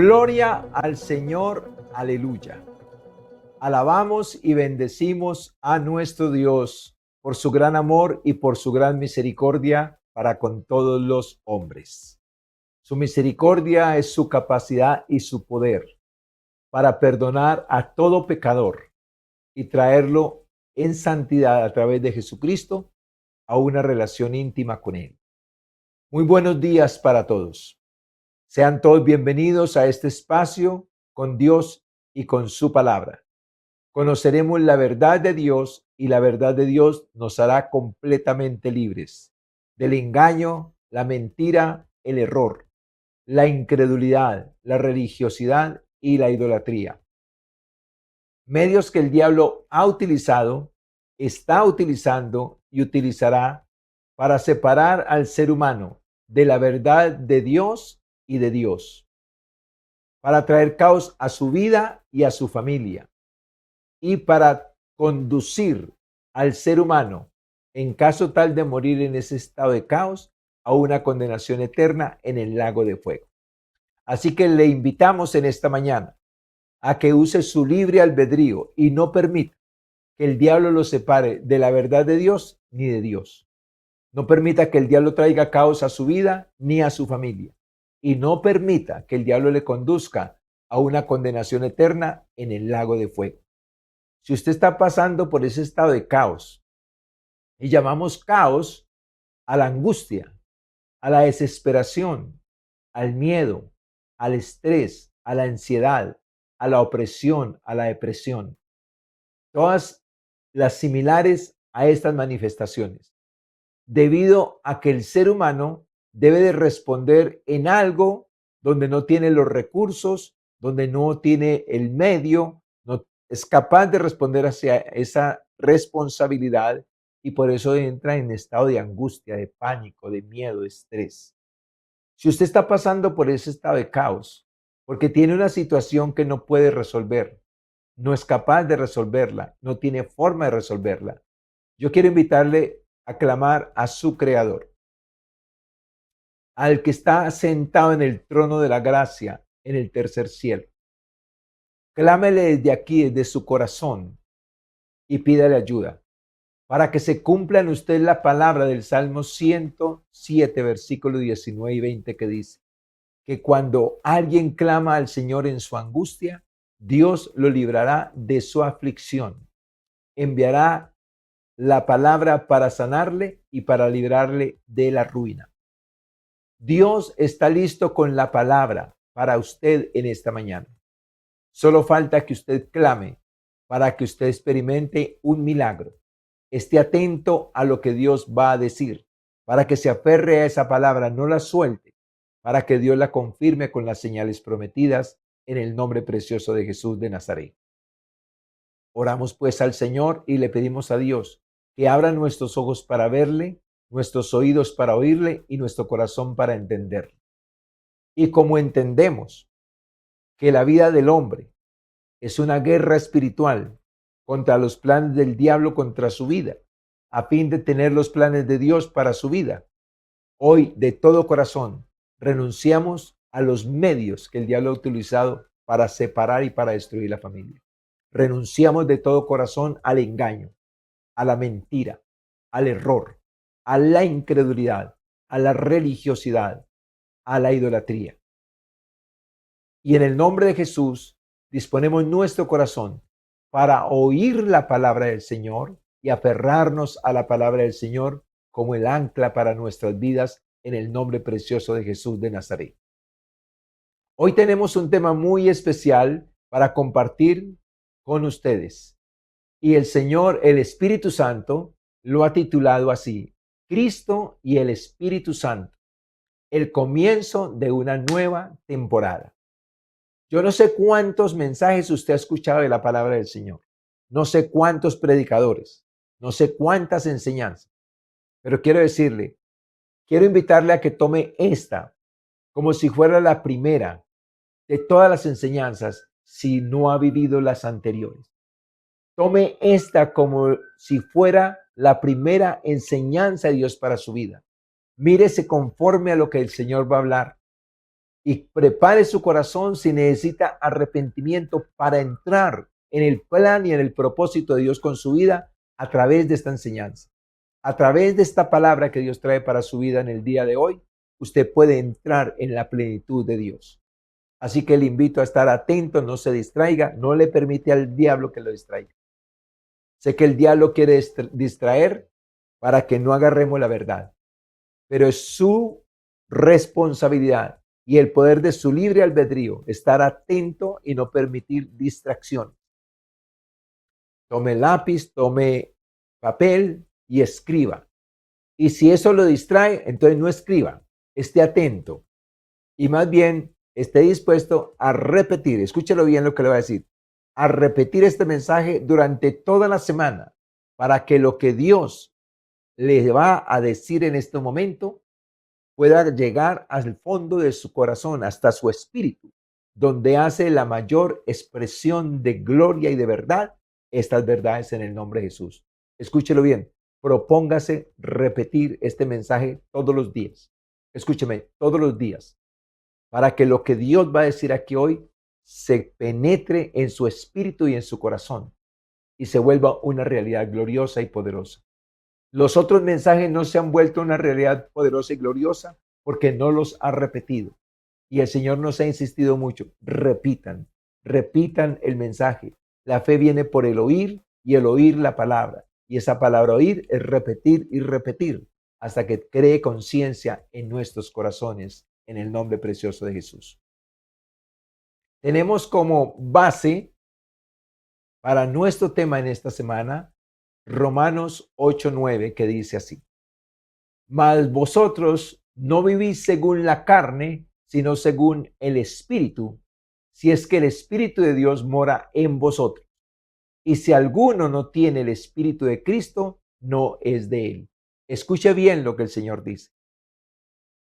Gloria al Señor, aleluya. Alabamos y bendecimos a nuestro Dios por su gran amor y por su gran misericordia para con todos los hombres. Su misericordia es su capacidad y su poder para perdonar a todo pecador y traerlo en santidad a través de Jesucristo a una relación íntima con Él. Muy buenos días para todos. Sean todos bienvenidos a este espacio con Dios y con su palabra. Conoceremos la verdad de Dios y la verdad de Dios nos hará completamente libres del engaño, la mentira, el error, la incredulidad, la religiosidad y la idolatría. Medios que el diablo ha utilizado, está utilizando y utilizará para separar al ser humano de la verdad de Dios y de Dios, para traer caos a su vida y a su familia, y para conducir al ser humano, en caso tal de morir en ese estado de caos, a una condenación eterna en el lago de fuego. Así que le invitamos en esta mañana a que use su libre albedrío y no permita que el diablo lo separe de la verdad de Dios ni de Dios. No permita que el diablo traiga caos a su vida ni a su familia. Y no permita que el diablo le conduzca a una condenación eterna en el lago de fuego. Si usted está pasando por ese estado de caos, y llamamos caos a la angustia, a la desesperación, al miedo, al estrés, a la ansiedad, a la opresión, a la depresión, todas las similares a estas manifestaciones, debido a que el ser humano debe de responder en algo donde no tiene los recursos, donde no tiene el medio, no es capaz de responder hacia esa responsabilidad y por eso entra en estado de angustia, de pánico, de miedo, de estrés. Si usted está pasando por ese estado de caos, porque tiene una situación que no puede resolver, no es capaz de resolverla, no tiene forma de resolverla, yo quiero invitarle a clamar a su Creador, al que está sentado en el trono de la gracia en el tercer cielo. Clámele desde aquí, desde su corazón, y pídale ayuda para que se cumpla en usted la palabra del Salmo 107, versículo 19 y 20, que dice que cuando alguien clama al Señor en su angustia, Dios lo librará de su aflicción. Enviará la palabra para sanarle y para librarle de la ruina. Dios está listo con la palabra para usted en esta mañana. Solo falta que usted clame para que usted experimente un milagro. Esté atento a lo que Dios va a decir, para que se aferre a esa palabra, no la suelte, para que Dios la confirme con las señales prometidas en el nombre precioso de Jesús de Nazaret. Oramos pues al Señor y le pedimos a Dios que abra nuestros ojos para verle, nuestros oídos para oírle y nuestro corazón para entenderle. Y como entendemos que la vida del hombre es una guerra espiritual contra los planes del diablo contra su vida, a fin de tener los planes de Dios para su vida, hoy de todo corazón renunciamos a los medios que el diablo ha utilizado para separar y para destruir la familia. Renunciamos de todo corazón al engaño, a la mentira, al error, a la incredulidad, a la religiosidad, a la idolatría. Y en el nombre de Jesús disponemos nuestro corazón para oír la palabra del Señor y aferrarnos a la palabra del Señor como el ancla para nuestras vidas en el nombre precioso de Jesús de Nazaret. Hoy tenemos un tema muy especial para compartir con ustedes. Y el Señor, el Espíritu Santo, lo ha titulado así: Cristo y el Espíritu Santo, el comienzo de una nueva temporada. Yo no sé cuántos mensajes usted ha escuchado de la palabra del Señor. No sé cuántos predicadores. No sé cuántas enseñanzas. Pero quiero invitarle a que tome esta como si fuera la primera de todas las enseñanzas si no ha vivido las anteriores. Tome esta como si fuera la primera enseñanza de Dios para su vida. Mírese conforme a lo que el Señor va a hablar. y prepare su corazón si necesita arrepentimiento para entrar en el plan y en el propósito de Dios con su vida a través de esta enseñanza. A través de esta palabra que Dios trae para su vida en el día de hoy, usted puede entrar en la plenitud de Dios. Así que le invito a estar atento, no se distraiga, no le permite al diablo que lo distraiga. Sé que el diablo quiere distraer para que no agarremos la verdad, pero es su responsabilidad y el poder de su libre albedrío estar atento y no permitir distracción. Tome lápiz, tome papel y escriba. Y si eso lo distrae, entonces no escriba, esté atento y más bien esté dispuesto a repetir, escúchelo bien lo que le voy a decir, a repetir este mensaje durante toda la semana para que lo que Dios le va a decir en este momento pueda llegar al fondo de su corazón, hasta su espíritu, donde hace la mayor expresión de gloria y de verdad estas verdades en el nombre de Jesús. Escúchelo bien, propóngase repetir este mensaje todos los días. Escúcheme, todos los días, para que lo que Dios va a decir aquí hoy se penetre en su espíritu y en su corazón y se vuelva una realidad gloriosa y poderosa. Los otros mensajes no se han vuelto una realidad poderosa y gloriosa porque no los ha repetido. Y el Señor nos ha insistido mucho, repitan el mensaje. La fe viene por el oír y el oír la palabra. Y esa palabra oír es repetir y repetir hasta que cree conciencia en nuestros corazones, en el nombre precioso de Jesús. Tenemos como base para nuestro tema en esta semana Romanos 8:9, que dice así: mas vosotros no vivís según la carne, sino según el Espíritu, si es que el Espíritu de Dios mora en vosotros. Y si alguno no tiene el Espíritu de Cristo, no es de él. Escuche bien lo que el Señor dice.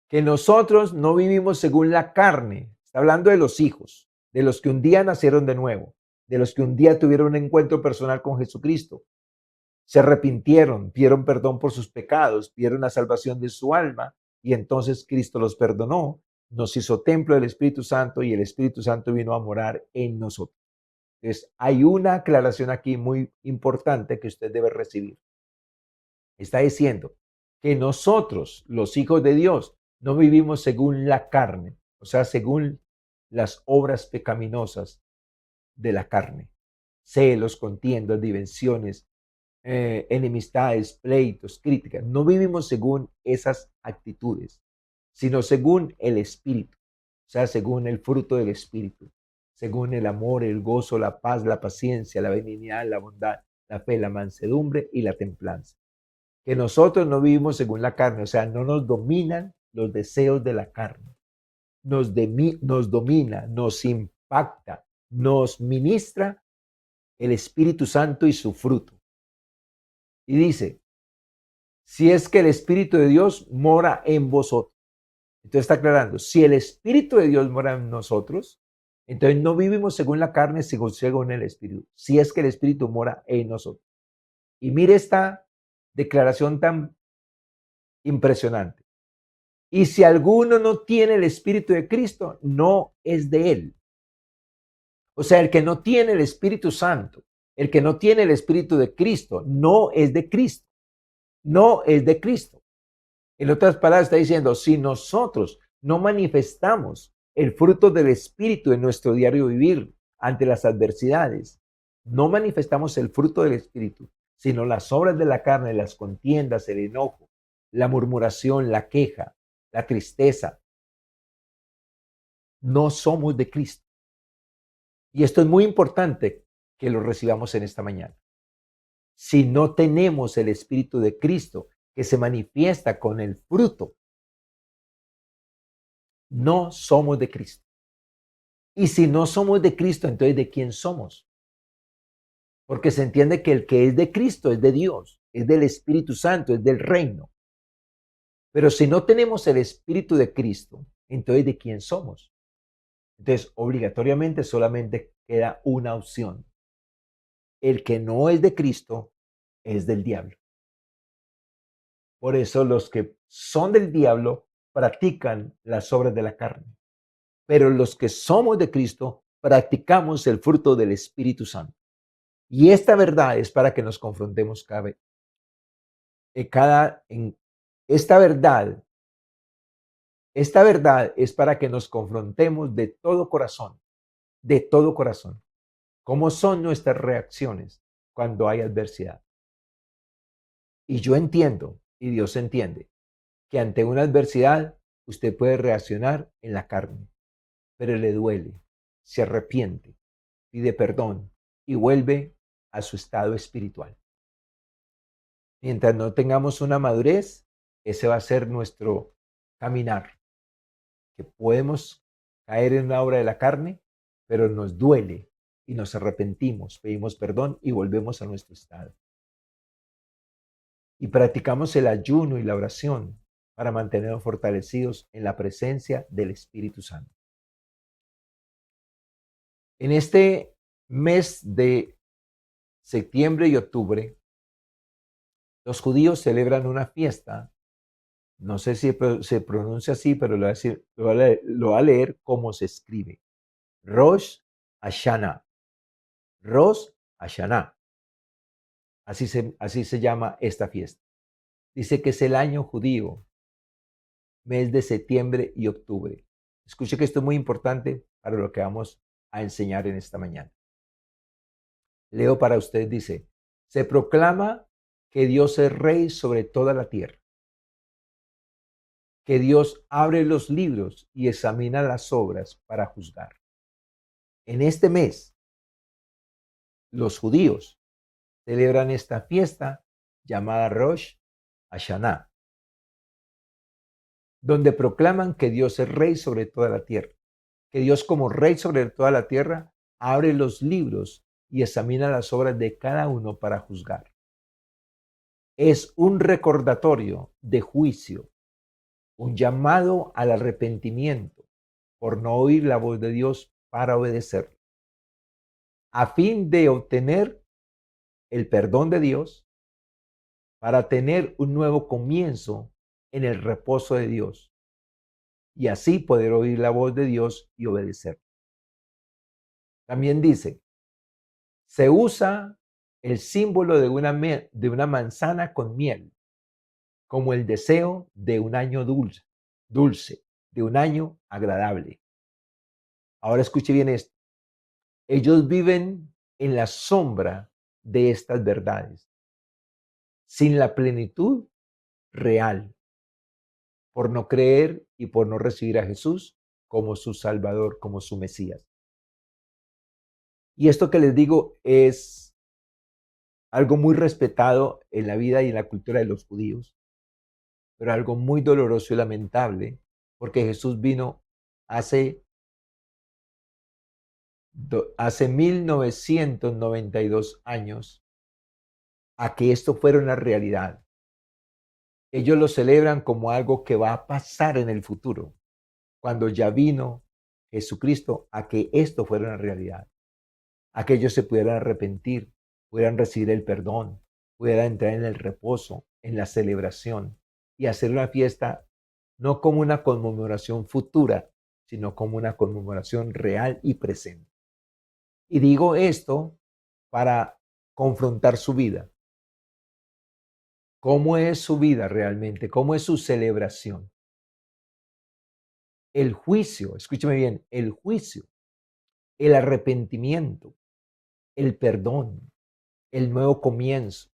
Que nosotros no vivimos según la carne. Está hablando de los hijos, de los que un día nacieron de nuevo, de los que un día tuvieron un encuentro personal con Jesucristo. Se arrepintieron, pidieron perdón por sus pecados, pidieron la salvación de su alma y entonces Cristo los perdonó, nos hizo templo del Espíritu Santo y el Espíritu Santo vino a morar en nosotros. Entonces, hay una aclaración aquí muy importante que usted debe recibir. Está diciendo que nosotros, los hijos de Dios, no vivimos según la carne, o sea, según las obras pecaminosas de la carne, celos, contiendas, disensiones, enemistades, pleitos, críticas. No vivimos según esas actitudes, sino según el Espíritu, o sea, según el fruto del Espíritu, según el amor, el gozo, la paz, la paciencia, la benignidad, la bondad, la fe, la mansedumbre y la templanza. Que nosotros no vivimos según la carne, o sea, no nos dominan los deseos de la carne, nos domina, nos impacta, nos ministra el Espíritu Santo y su fruto. Y dice, si es que el Espíritu de Dios mora en vosotros. Entonces está aclarando, si el Espíritu de Dios mora en nosotros, entonces no vivimos según la carne, sino según el Espíritu. Si es que el Espíritu mora en nosotros. Y mire esta declaración tan impresionante. Y si alguno no tiene el Espíritu de Cristo, no es de él. O sea, el que no tiene el Espíritu Santo, el que no tiene el Espíritu de Cristo, no es de Cristo. No es de Cristo. En otras palabras, está diciendo, si nosotros no manifestamos el fruto del Espíritu en nuestro diario vivir ante las adversidades, no manifestamos el fruto del Espíritu, sino las obras de la carne, las contiendas, el enojo, la murmuración, la queja, la tristeza, no somos de Cristo. Y esto es muy importante que lo recibamos en esta mañana. Si no tenemos el Espíritu de Cristo que se manifiesta con el fruto, no somos de Cristo. Y si no somos de Cristo, entonces ¿de quién somos? Porque se entiende que el que es de Cristo es de Dios, es del Espíritu Santo, es del reino. Pero si no tenemos el Espíritu de Cristo, entonces ¿de quién somos? Entonces, obligatoriamente solamente queda una opción. El que no es de Cristo es del diablo. Por eso los que son del diablo practican las obras de la carne. pero los que somos de Cristo practicamos el fruto del Espíritu Santo. Y esta verdad es para que nos confrontemos cada vez. Esta verdad es para que nos confrontemos de todo corazón. ¿Cómo son nuestras reacciones cuando hay adversidad? Y yo entiendo, y Dios entiende, que ante una adversidad usted puede reaccionar en la carne, pero le duele, se arrepiente, pide perdón y vuelve a su estado espiritual. Mientras no tengamos una madurez, ese va a ser nuestro caminar, que podemos caer en una obra de la carne, pero nos duele y nos arrepentimos, pedimos perdón y volvemos a nuestro estado. Y practicamos el ayuno y la oración para mantenernos fortalecidos en la presencia del Espíritu Santo. En este mes de septiembre y octubre, los judíos celebran una fiesta. No sé si se pronuncia así, pero lo voy a leer como se escribe. Rosh Hashanah. Rosh Hashanah. Así se llama esta fiesta. Dice que es el año judío, mes de septiembre y octubre. Escuche que esto es muy importante para lo que vamos a enseñar en esta mañana. Leo para usted, dice, se proclama que Dios es rey sobre toda la tierra, que Dios abre los libros y examina las obras para juzgar. En este mes, los judíos celebran esta fiesta llamada Rosh Hashanah, donde proclaman que Dios es rey sobre toda la tierra, que Dios como rey sobre toda la tierra abre los libros y examina las obras de cada uno para juzgar. Es un recordatorio de juicio, un llamado al arrepentimiento por no oír la voz de Dios para obedecerlo, a fin de obtener el perdón de Dios, para tener un nuevo comienzo en el reposo de Dios y así poder oír la voz de Dios y obedecer. También dice, se usa el símbolo de una manzana con miel, como el deseo de un año dulce, de un año agradable. Ahora escuche bien esto. Ellos viven en la sombra de estas verdades, sin la plenitud real, por no creer y por no recibir a Jesús como su Salvador, como su Mesías. Y esto que les digo es algo muy respetado en la vida y en la cultura de los judíos, pero algo muy doloroso y lamentable, porque Jesús vino hace 1992 años a que esto fuera una realidad. Ellos lo celebran como algo que va a pasar en el futuro, cuando ya vino Jesucristo a que esto fuera una realidad, a que ellos se pudieran arrepentir, pudieran recibir el perdón, pudieran entrar en el reposo, en la celebración y hacer una fiesta no como una conmemoración futura, sino como una conmemoración real y presente. Y digo esto para confrontar su vida. ¿Cómo es su vida realmente? ¿Cómo es su celebración? El juicio, escúcheme bien, el juicio, el arrepentimiento, el perdón, el nuevo comienzo,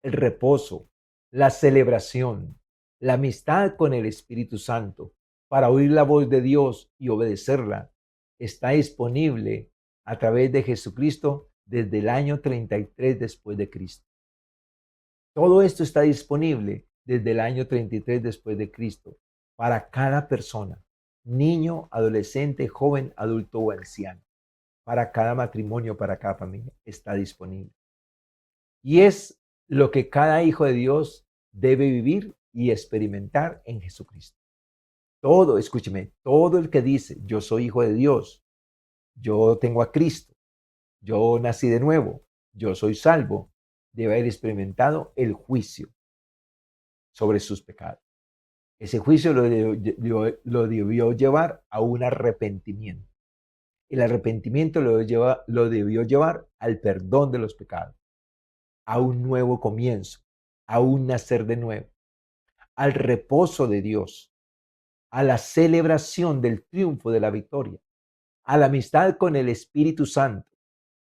el reposo, la celebración, la amistad con el Espíritu Santo para oír la voz de Dios y obedecerla, está disponible a través de Jesucristo desde el año 33 después de Cristo. Todo esto está disponible desde el año 33 después de Cristo para cada persona, niño, adolescente, joven, adulto o anciano. Para cada matrimonio, para cada familia, está disponible. Y es lo que cada hijo de Dios debe vivir y experimentar en Jesucristo. Todo, escúcheme, todo el que dice, yo soy hijo de Dios, yo tengo a Cristo, yo nací de nuevo, yo soy salvo, debe haber experimentado el juicio sobre sus pecados. Ese juicio lo debió llevar a un arrepentimiento. El arrepentimiento lo debió llevar al perdón de los pecados, a un nuevo comienzo, a un nacer de nuevo, al reposo de Dios, a la celebración del triunfo de la victoria, a la amistad con el Espíritu Santo,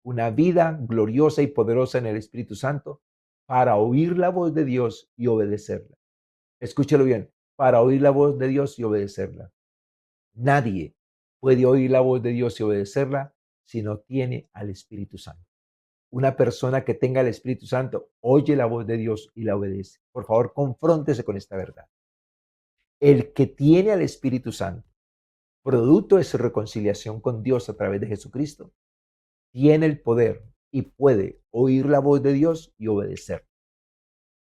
una vida gloriosa y poderosa en el Espíritu Santo para oír la voz de Dios y obedecerla. Escúchelo bien, para oír la voz de Dios y obedecerla. Nadie puede oír la voz de Dios y obedecerla si no tiene al Espíritu Santo. Una persona que tenga el Espíritu Santo oye la voz de Dios y la obedece. Por favor, confróntese con esta verdad. El que tiene al Espíritu Santo, producto de su reconciliación con Dios a través de Jesucristo, tiene el poder y puede oír la voz de Dios y obedecer,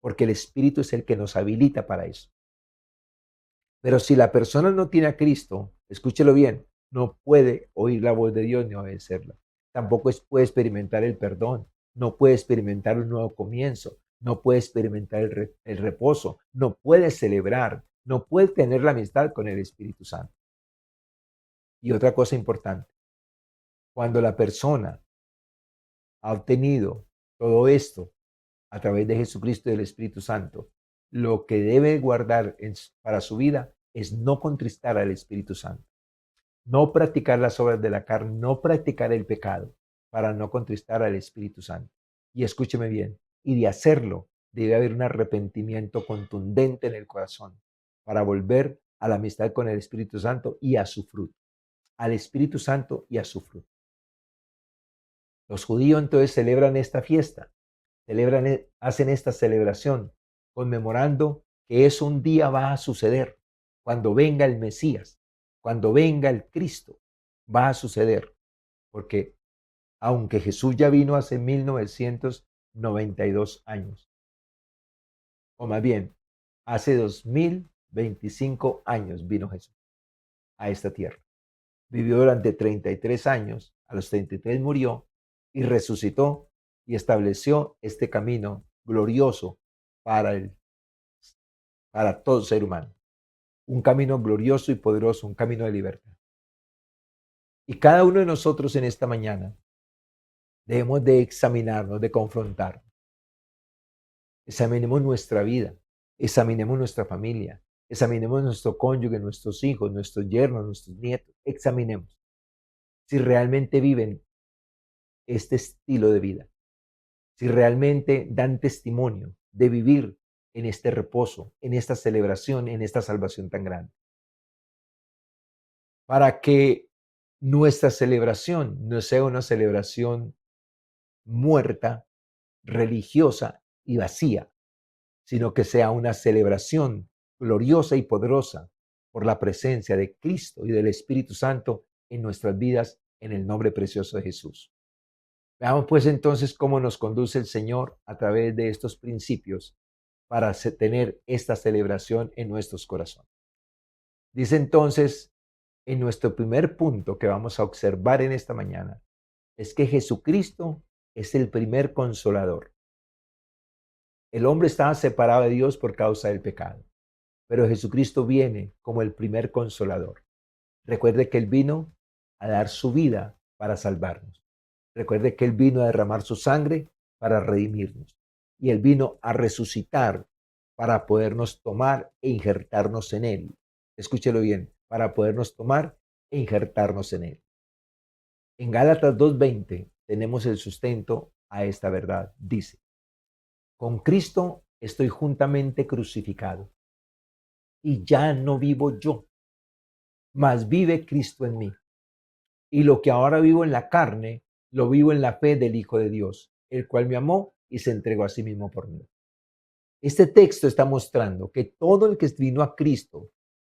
porque el Espíritu es el que nos habilita para eso. Pero si la persona no tiene a Cristo, escúchelo bien, no puede oír la voz de Dios ni obedecerla. Tampoco puede experimentar el perdón, no puede experimentar un nuevo comienzo, no puede experimentar el reposo, no puede celebrar, no puede tener la amistad con el Espíritu Santo. Y otra cosa importante, cuando la persona ha obtenido todo esto a través de Jesucristo y del Espíritu Santo, lo que debe guardar para su vida es no contristar al Espíritu Santo, no practicar las obras de la carne, no practicar el pecado para no contristar al Espíritu Santo. Y escúcheme bien, y de hacerlo debe haber un arrepentimiento contundente en el corazón para volver a la amistad con el Espíritu Santo y a su fruto, al Espíritu Santo y a su fruto. Los judíos entonces celebran esta fiesta, hacen esta celebración, conmemorando que eso un día va a suceder, cuando venga el Mesías, cuando venga el Cristo, va a suceder, porque aunque Jesús ya vino hace 1992 años, o más bien, hace 2025 años vino Jesús a esta tierra. Vivió durante 33 años, a los 33 murió y resucitó y estableció este camino glorioso para, para todo ser humano. Un camino glorioso y poderoso, un camino de libertad. Y cada uno de nosotros en esta mañana debemos de examinarnos, de confrontar. Examinemos nuestra vida, examinemos nuestra familia, examinemos nuestro cónyuge, nuestros hijos, nuestros yernos, nuestros nietos. Examinemos si realmente viven este estilo de vida, si realmente dan testimonio de vivir en este reposo, en esta celebración, en esta salvación tan grande. Para que nuestra celebración no sea una celebración muerta, religiosa y vacía, sino que sea una celebración gloriosa y poderosa por la presencia de Cristo y del Espíritu Santo en nuestras vidas, en el nombre precioso de Jesús. Veamos pues entonces cómo nos conduce el Señor a través de estos principios para tener esta celebración en nuestros corazones. Dice entonces, en nuestro primer punto que vamos a observar en esta mañana, es que Jesucristo es el primer consolador. El hombre estaba separado de Dios por causa del pecado, pero Jesucristo viene como el primer consolador. Recuerde que Él vino a dar su vida para salvarnos. Recuerde que Él vino a derramar su sangre para redimirnos. Y Él vino a resucitar para podernos tomar e injertarnos en Él. Escúchelo bien, para podernos tomar e injertarnos en Él. En Gálatas 2:20 tenemos el sustento a esta verdad. Dice, con Cristo estoy juntamente crucificado y ya no vivo yo, mas vive Cristo en mí. Y lo que ahora vivo en la carne, lo vivo en la fe del Hijo de Dios, el cual me amó y se entregó a sí mismo por mí. Este texto está mostrando que todo el que vino a Cristo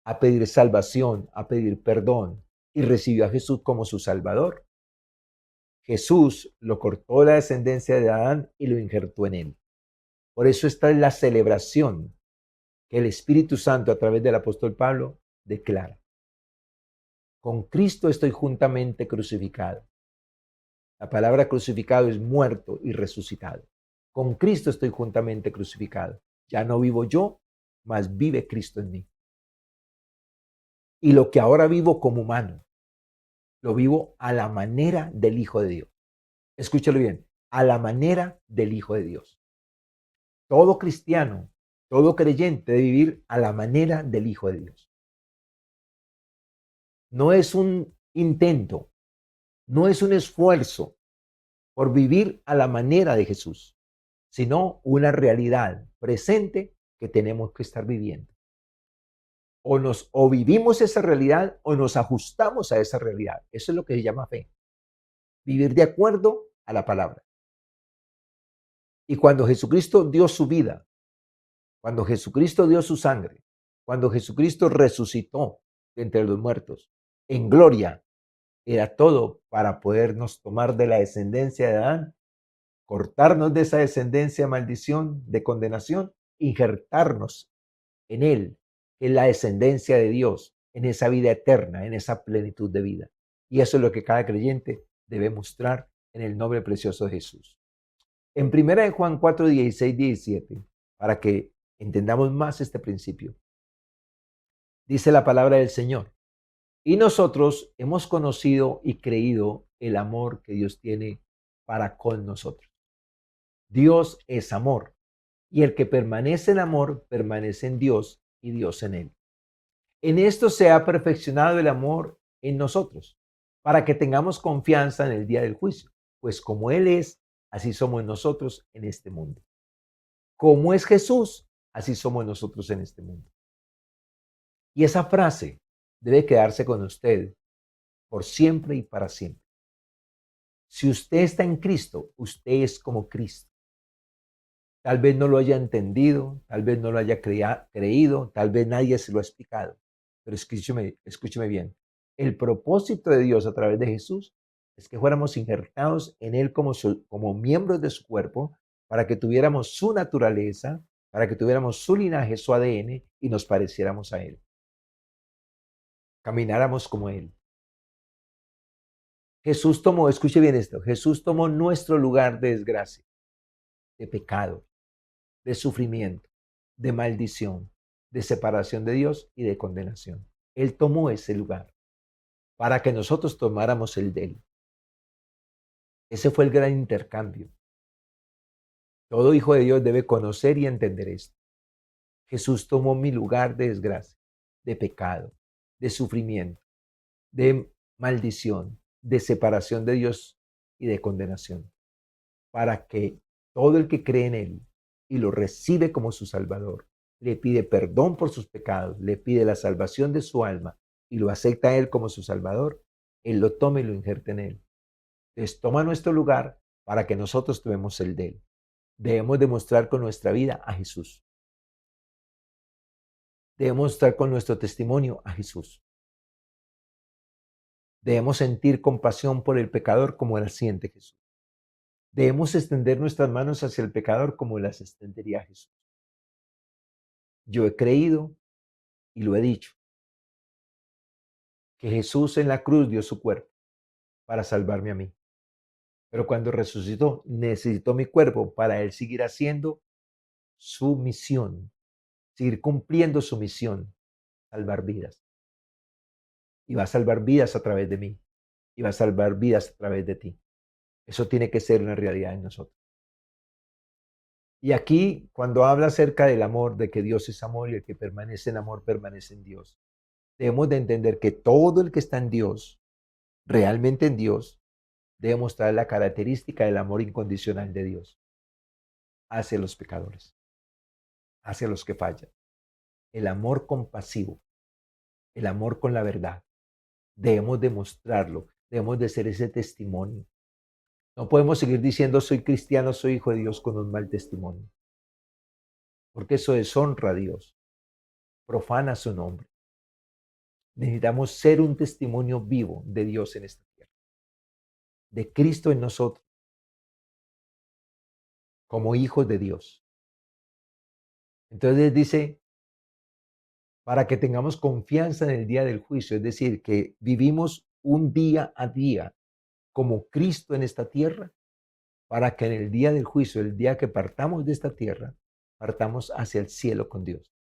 a pedir salvación, a pedir perdón y recibió a Jesús como su Salvador, Jesús lo cortó de la descendencia de Adán y lo injertó en él. Por eso esta es la celebración que el Espíritu Santo a través del apóstol Pablo declara. Con Cristo estoy juntamente crucificado. La palabra crucificado es muerto y resucitado. Con Cristo estoy juntamente crucificado. Ya no vivo yo, mas vive Cristo en mí. Y lo que ahora vivo como humano, lo vivo a la manera del Hijo de Dios. Escúchalo bien, a la manera del Hijo de Dios. Todo cristiano, todo creyente debe vivir a la manera del Hijo de Dios. No es un intento, no es un esfuerzo por vivir a la manera de Jesús, sino una realidad presente que tenemos que estar viviendo. O vivimos esa realidad o nos ajustamos a esa realidad. Eso es lo que se llama fe. Vivir de acuerdo a la palabra. Y cuando Jesucristo dio su vida, cuando Jesucristo dio su sangre, cuando Jesucristo resucitó de entre los muertos en gloria, era todo para podernos tomar de la descendencia de Adán, cortarnos de esa descendencia de maldición, de condenación, injertarnos en él, en la descendencia de Dios, en esa vida eterna, en esa plenitud de vida. Y eso es lo que cada creyente debe mostrar en el nombre precioso de Jesús. En 1 Juan 4, 16, 17, para que entendamos más este principio, dice la palabra del Señor: y nosotros hemos conocido y creído el amor que Dios tiene para con nosotros. Dios es amor, y el que permanece en amor permanece en Dios y Dios en él. En esto se ha perfeccionado el amor en nosotros, para que tengamos confianza en el día del juicio, pues como Él es, así somos nosotros en este mundo. Como es Jesús, así somos nosotros en este mundo. Y esa frase debe quedarse con usted por siempre y para siempre. Si usted está en Cristo, usted es como Cristo. Tal vez no lo haya entendido, tal vez no lo haya creído, tal vez nadie se lo ha explicado. Pero escúcheme bien. El propósito de Dios a través de Jesús es que fuéramos injertados en Él como miembros de su cuerpo, para que tuviéramos su naturaleza, para que tuviéramos su linaje, su ADN y nos pareciéramos a Él. Camináramos como Él. Jesús tomó, escuche bien esto, Jesús tomó nuestro lugar de desgracia, de pecado, de sufrimiento, de maldición, de separación de Dios y de condenación. Él tomó ese lugar para que nosotros tomáramos el de Él. Ese fue el gran intercambio. Todo hijo de Dios debe conocer y entender esto. Jesús tomó mi lugar de desgracia, de pecado, de sufrimiento, de maldición, de separación de Dios y de condenación, para que todo el que cree en Él y lo recibe como su Salvador, le pide perdón por sus pecados, le pide la salvación de su alma y lo acepta a Él como su Salvador, Él lo toma y lo injerta en Él. Entonces toma nuestro lugar para que nosotros tomemos el de Él. Debemos demostrar con nuestra vida a Jesús. Debemos mostrar con nuestro testimonio a Jesús. Debemos sentir compasión por el pecador como la siente Jesús. Debemos extender nuestras manos hacia el pecador como las extendería Jesús. Yo he creído y lo he dicho, que Jesús en la cruz dio su cuerpo para salvarme a mí. Pero cuando resucitó, necesitó mi cuerpo para Él seguir haciendo su misión, seguir cumpliendo su misión, salvar vidas. Y va a salvar vidas a través de mí. Y va a salvar vidas a través de ti. Eso tiene que ser una realidad en nosotros. Y aquí, cuando habla acerca del amor, de que Dios es amor y el que permanece en amor permanece en Dios, debemos de entender que todo el que está en Dios, realmente en Dios, debe mostrar la característica del amor incondicional de Dios hacia los pecadores, hacia los que fallan. El amor compasivo, el amor con la verdad. Debemos demostrarlo, debemos de ser ese testimonio. No podemos seguir diciendo soy cristiano, soy hijo de Dios con un mal testimonio, porque eso deshonra a Dios, profana su nombre. Necesitamos ser un testimonio vivo de Dios en esta tierra, de Cristo en nosotros, como hijos de Dios. Entonces dice, para que tengamos confianza en el día del juicio, es decir, que vivimos un día a día como Cristo en esta tierra, para que en el día del juicio, el día que partamos de esta tierra, partamos hacia el cielo con Dios.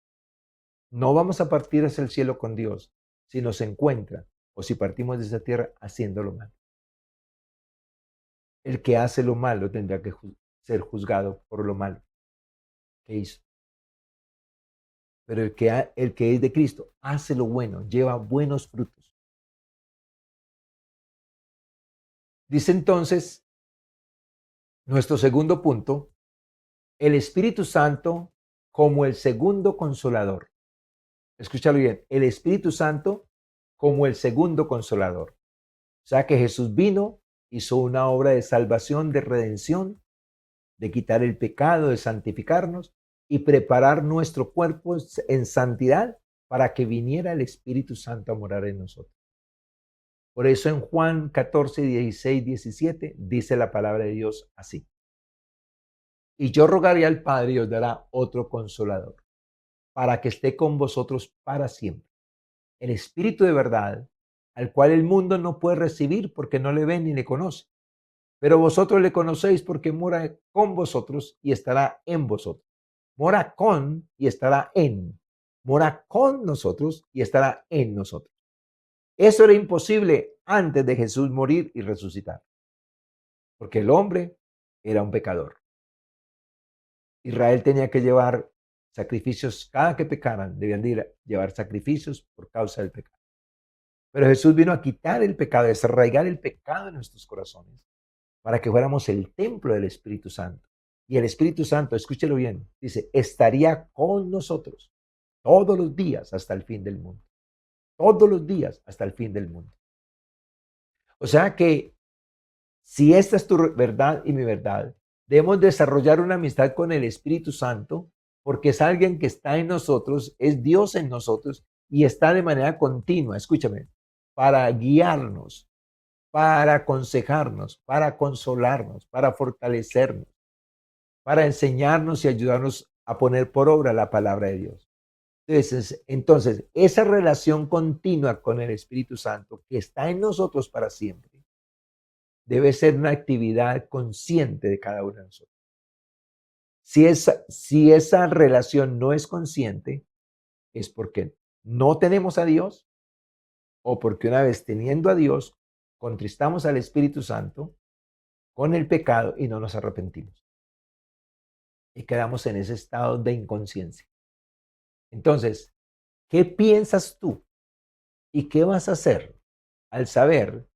No vamos a partir hacia el cielo con Dios si nos encuentra o si partimos de esa tierra haciendo lo malo. El que hace lo malo tendrá que ser juzgado por lo malo que hizo. Pero el que es de Cristo hace lo bueno, lleva buenos frutos. Dice entonces nuestro segundo punto, el Espíritu Santo como el segundo consolador. Escúchalo bien, el Espíritu Santo como el segundo consolador. O sea que Jesús vino, hizo una obra de salvación, de redención, de quitar el pecado, de santificarnos y preparar nuestro cuerpo en santidad para que viniera el Espíritu Santo a morar en nosotros. Por eso en Juan 14, 16, 17 dice la palabra de Dios así. Y yo rogaré al Padre y os dará otro consolador, para que esté con vosotros para siempre. El Espíritu de verdad, al cual el mundo no puede recibir porque no le ve ni le conoce. Pero vosotros le conocéis porque mora con vosotros y estará en vosotros. Mora con y estará en. Mora con nosotros y estará en nosotros. Eso era imposible antes de Jesús morir y resucitar. Porque el hombre era un pecador. Israel tenía que llevar sacrificios, cada que pecaran, debían de llevar sacrificios por causa del pecado. Pero Jesús vino a quitar el pecado, a desarraigar el pecado en nuestros corazones, para que fuéramos el templo del Espíritu Santo. Y el Espíritu Santo, escúchelo bien, dice, estaría con nosotros todos los días hasta el fin del mundo. Todos los días hasta el fin del mundo. O sea que si esta es tu verdad y mi verdad, debemos desarrollar una amistad con el Espíritu Santo, porque es alguien que está en nosotros, es Dios en nosotros y está de manera continua, escúchame, para guiarnos, para aconsejarnos, para consolarnos, para fortalecernos, para enseñarnos y ayudarnos a poner por obra la palabra de Dios. Entonces, esa relación continua con el Espíritu Santo que está en nosotros para siempre, debe ser una actividad consciente de cada uno de nosotros. Si esa relación no es consciente, es porque no tenemos a Dios o porque una vez teniendo a Dios, contristamos al Espíritu Santo con el pecado y no nos arrepentimos. Y quedamos en ese estado de inconsciencia. Entonces, ¿qué piensas tú y qué vas a hacer al saber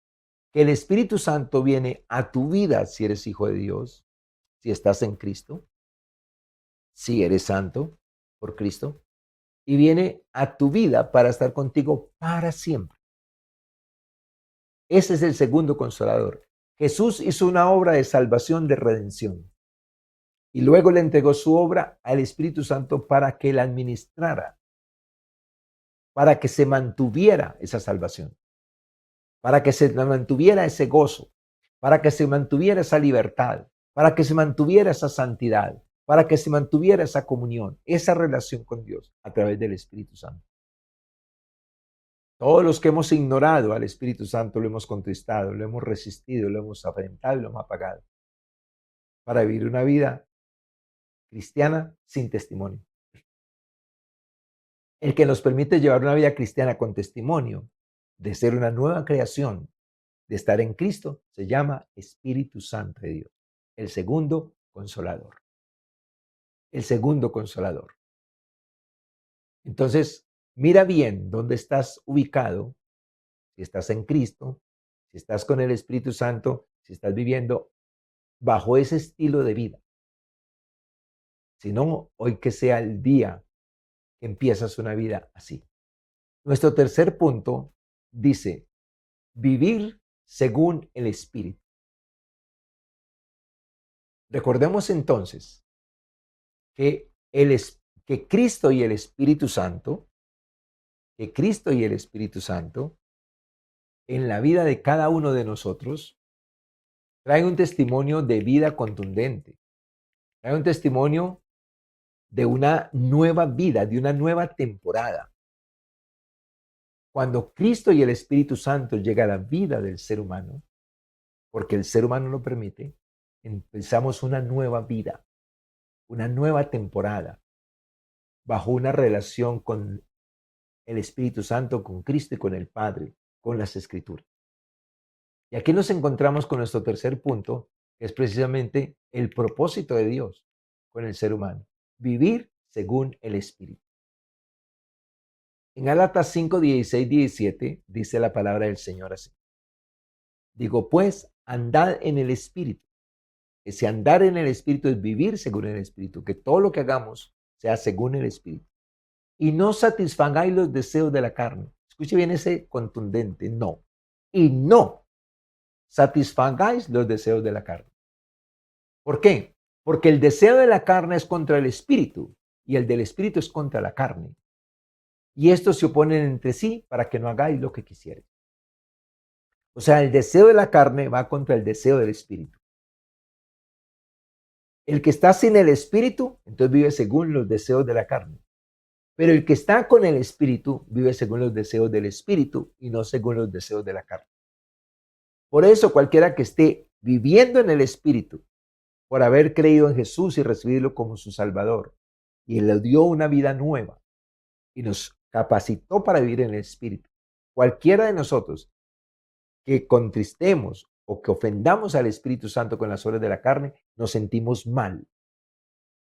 que el Espíritu Santo viene a tu vida si eres hijo de Dios, si estás en Cristo, si eres santo por Cristo, y viene a tu vida para estar contigo para siempre? Ese es el segundo consolador. Jesús hizo una obra de salvación, de redención, y luego le entregó su obra al Espíritu Santo para que la administrara, para que se mantuviera esa salvación, para que se mantuviera ese gozo, para que se mantuviera esa libertad, para que se mantuviera esa santidad, para que se mantuviera esa comunión, esa relación con Dios a través del Espíritu Santo. Todos los que hemos ignorado al Espíritu Santo lo hemos contristado, lo hemos resistido, lo hemos afrentado y lo hemos apagado para vivir una vida cristiana sin testimonio. El que nos permite llevar una vida cristiana con testimonio de ser una nueva creación, de estar en Cristo, se llama Espíritu Santo de Dios, el segundo consolador. El segundo consolador. Entonces, mira bien dónde estás ubicado, si estás en Cristo, si estás con el Espíritu Santo, si estás viviendo bajo ese estilo de vida. Si no, hoy que sea el día que empiezas una vida así. Nuestro tercer punto dice, vivir según el Espíritu. Recordemos entonces que, que Cristo y el Espíritu Santo, que Cristo y el Espíritu Santo, en la vida de cada uno de nosotros, traen un testimonio de vida contundente, traen un testimonio de una nueva vida, de una nueva temporada. Cuando Cristo y el Espíritu Santo llegan a la vida del ser humano, porque el ser humano lo permite, empezamos una nueva vida, una nueva temporada, bajo una relación con el Espíritu Santo, con Cristo y con el Padre, con las Escrituras. Y aquí nos encontramos con nuestro tercer punto, que es precisamente el propósito de Dios con el ser humano, vivir según el Espíritu. En Gálatas 5, 16, 17 dice la palabra del Señor así. Digo, pues, andad en el Espíritu. Ese andar en el Espíritu es vivir según el Espíritu, que todo lo que hagamos sea según el Espíritu. Y no satisfagáis los deseos de la carne. Escuche bien ese contundente, no. Y no satisfagáis los deseos de la carne. ¿Por qué? Porque el deseo de la carne es contra el Espíritu y el del Espíritu es contra la carne. Y estos se oponen entre sí para que no hagáis lo que quisierais. O sea, el deseo de la carne va contra el deseo del Espíritu. El que está sin el Espíritu, entonces vive según los deseos de la carne. Pero el que está con el Espíritu vive según los deseos del Espíritu y no según los deseos de la carne. Por eso cualquiera que esté viviendo en el Espíritu, por haber creído en Jesús y recibido como su Salvador, y Él le dio una vida nueva y nos capacitó para vivir en el Espíritu. Cualquiera de nosotros que contristemos o que ofendamos al Espíritu Santo con las obras de la carne, nos sentimos mal.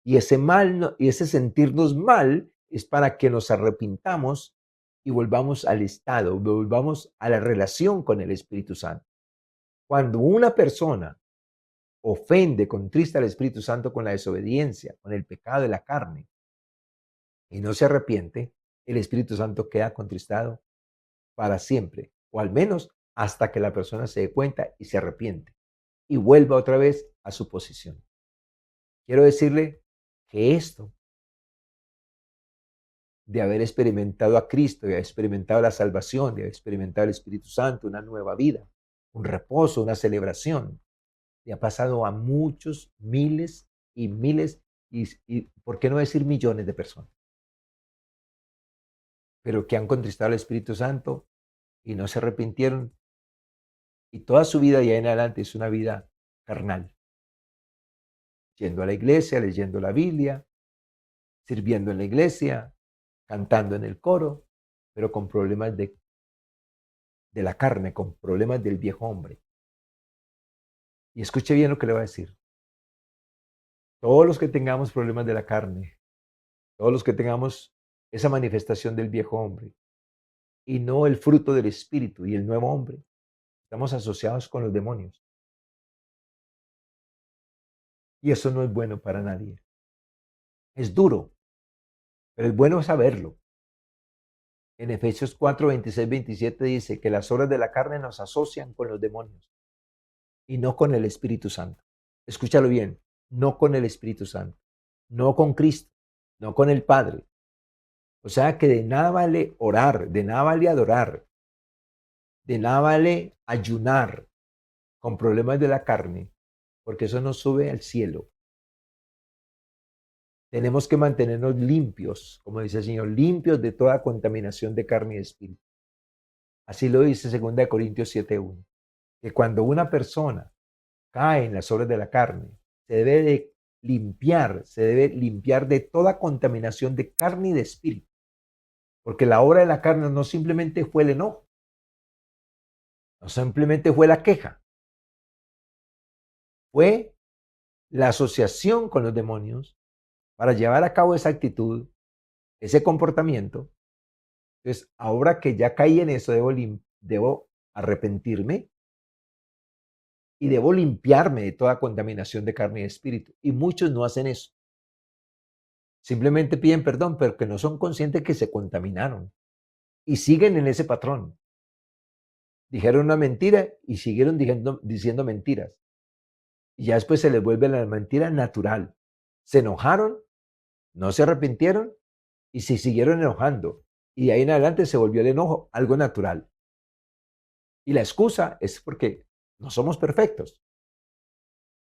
Y ese mal y ese sentirnos mal es para que nos arrepintamos y volvamos al estado, volvamos a la relación con el Espíritu Santo. Cuando una persona ofende, contrista al Espíritu Santo con la desobediencia, con el pecado de la carne, y no se arrepiente, el Espíritu Santo queda contristado para siempre, o al menos hasta que la persona se dé cuenta y se arrepiente y vuelva otra vez a su posición. Quiero decirle que esto de haber experimentado a Cristo, de haber experimentado la salvación, de haber experimentado el Espíritu Santo, una nueva vida, un reposo, una celebración, le ha pasado a muchos, miles y miles, y ¿por qué no decir millones de personas? Pero que han contristado al Espíritu Santo y no se arrepintieron, y toda su vida de ahí en adelante es una vida carnal, yendo a la iglesia, leyendo la Biblia, sirviendo en la iglesia, cantando en el coro, pero con problemas de la carne, con problemas del viejo hombre. Y escuche bien lo que le voy a decir. Todos los que tengamos problemas de la carne, todos los que tengamos esa manifestación del viejo hombre y no el fruto del Espíritu y el nuevo hombre, estamos asociados con los demonios. Y eso no es bueno para nadie. Es duro, pero es bueno saberlo. En Efesios 4, 26, 27 dice que las obras de la carne nos asocian con los demonios y no con el Espíritu Santo. Escúchalo bien, no con el Espíritu Santo, no con Cristo, no con el Padre. O sea que de nada vale orar, de nada vale adorar, de nada vale ayunar con problemas de la carne, porque eso no sube al cielo. Tenemos que mantenernos limpios, como dice el Señor, limpios de toda contaminación de carne y de espíritu. Así lo dice 2 Corintios 7:1, que cuando una persona cae en las obras de la carne, se debe limpiar de toda contaminación de carne y de espíritu, porque la obra de la carne no simplemente fue el enojo, no simplemente fue la queja, fue la asociación con los demonios para llevar a cabo esa actitud, ese comportamiento. Entonces, ahora que ya caí en eso, debo arrepentirme y debo limpiarme de toda contaminación de carne y de espíritu. Y muchos no hacen eso. Simplemente piden perdón, pero que no son conscientes que se contaminaron y siguen en ese patrón. Dijeron una mentira y siguieron diciendo mentiras. Y ya después se les vuelve la mentira natural. Se enojaron, no se arrepintieron y se siguieron enojando. Y de ahí en adelante se volvió el enojo algo natural. Y la excusa es porque no somos perfectos.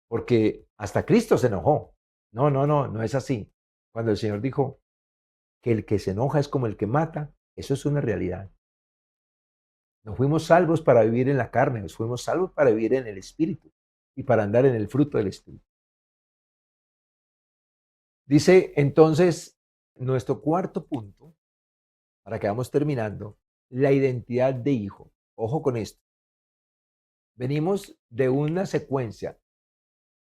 Porque hasta Cristo se enojó. No, no, no, no es así. Cuando el Señor dijo que el que se enoja es como el que mata, eso es una realidad. No fuimos salvos para vivir en la carne, nos fuimos salvos para vivir en el Espíritu y para andar en el fruto del Espíritu. Dice entonces nuestro cuarto punto, para que vamos terminando, la identidad de hijo. Ojo con esto. Venimos de una secuencia.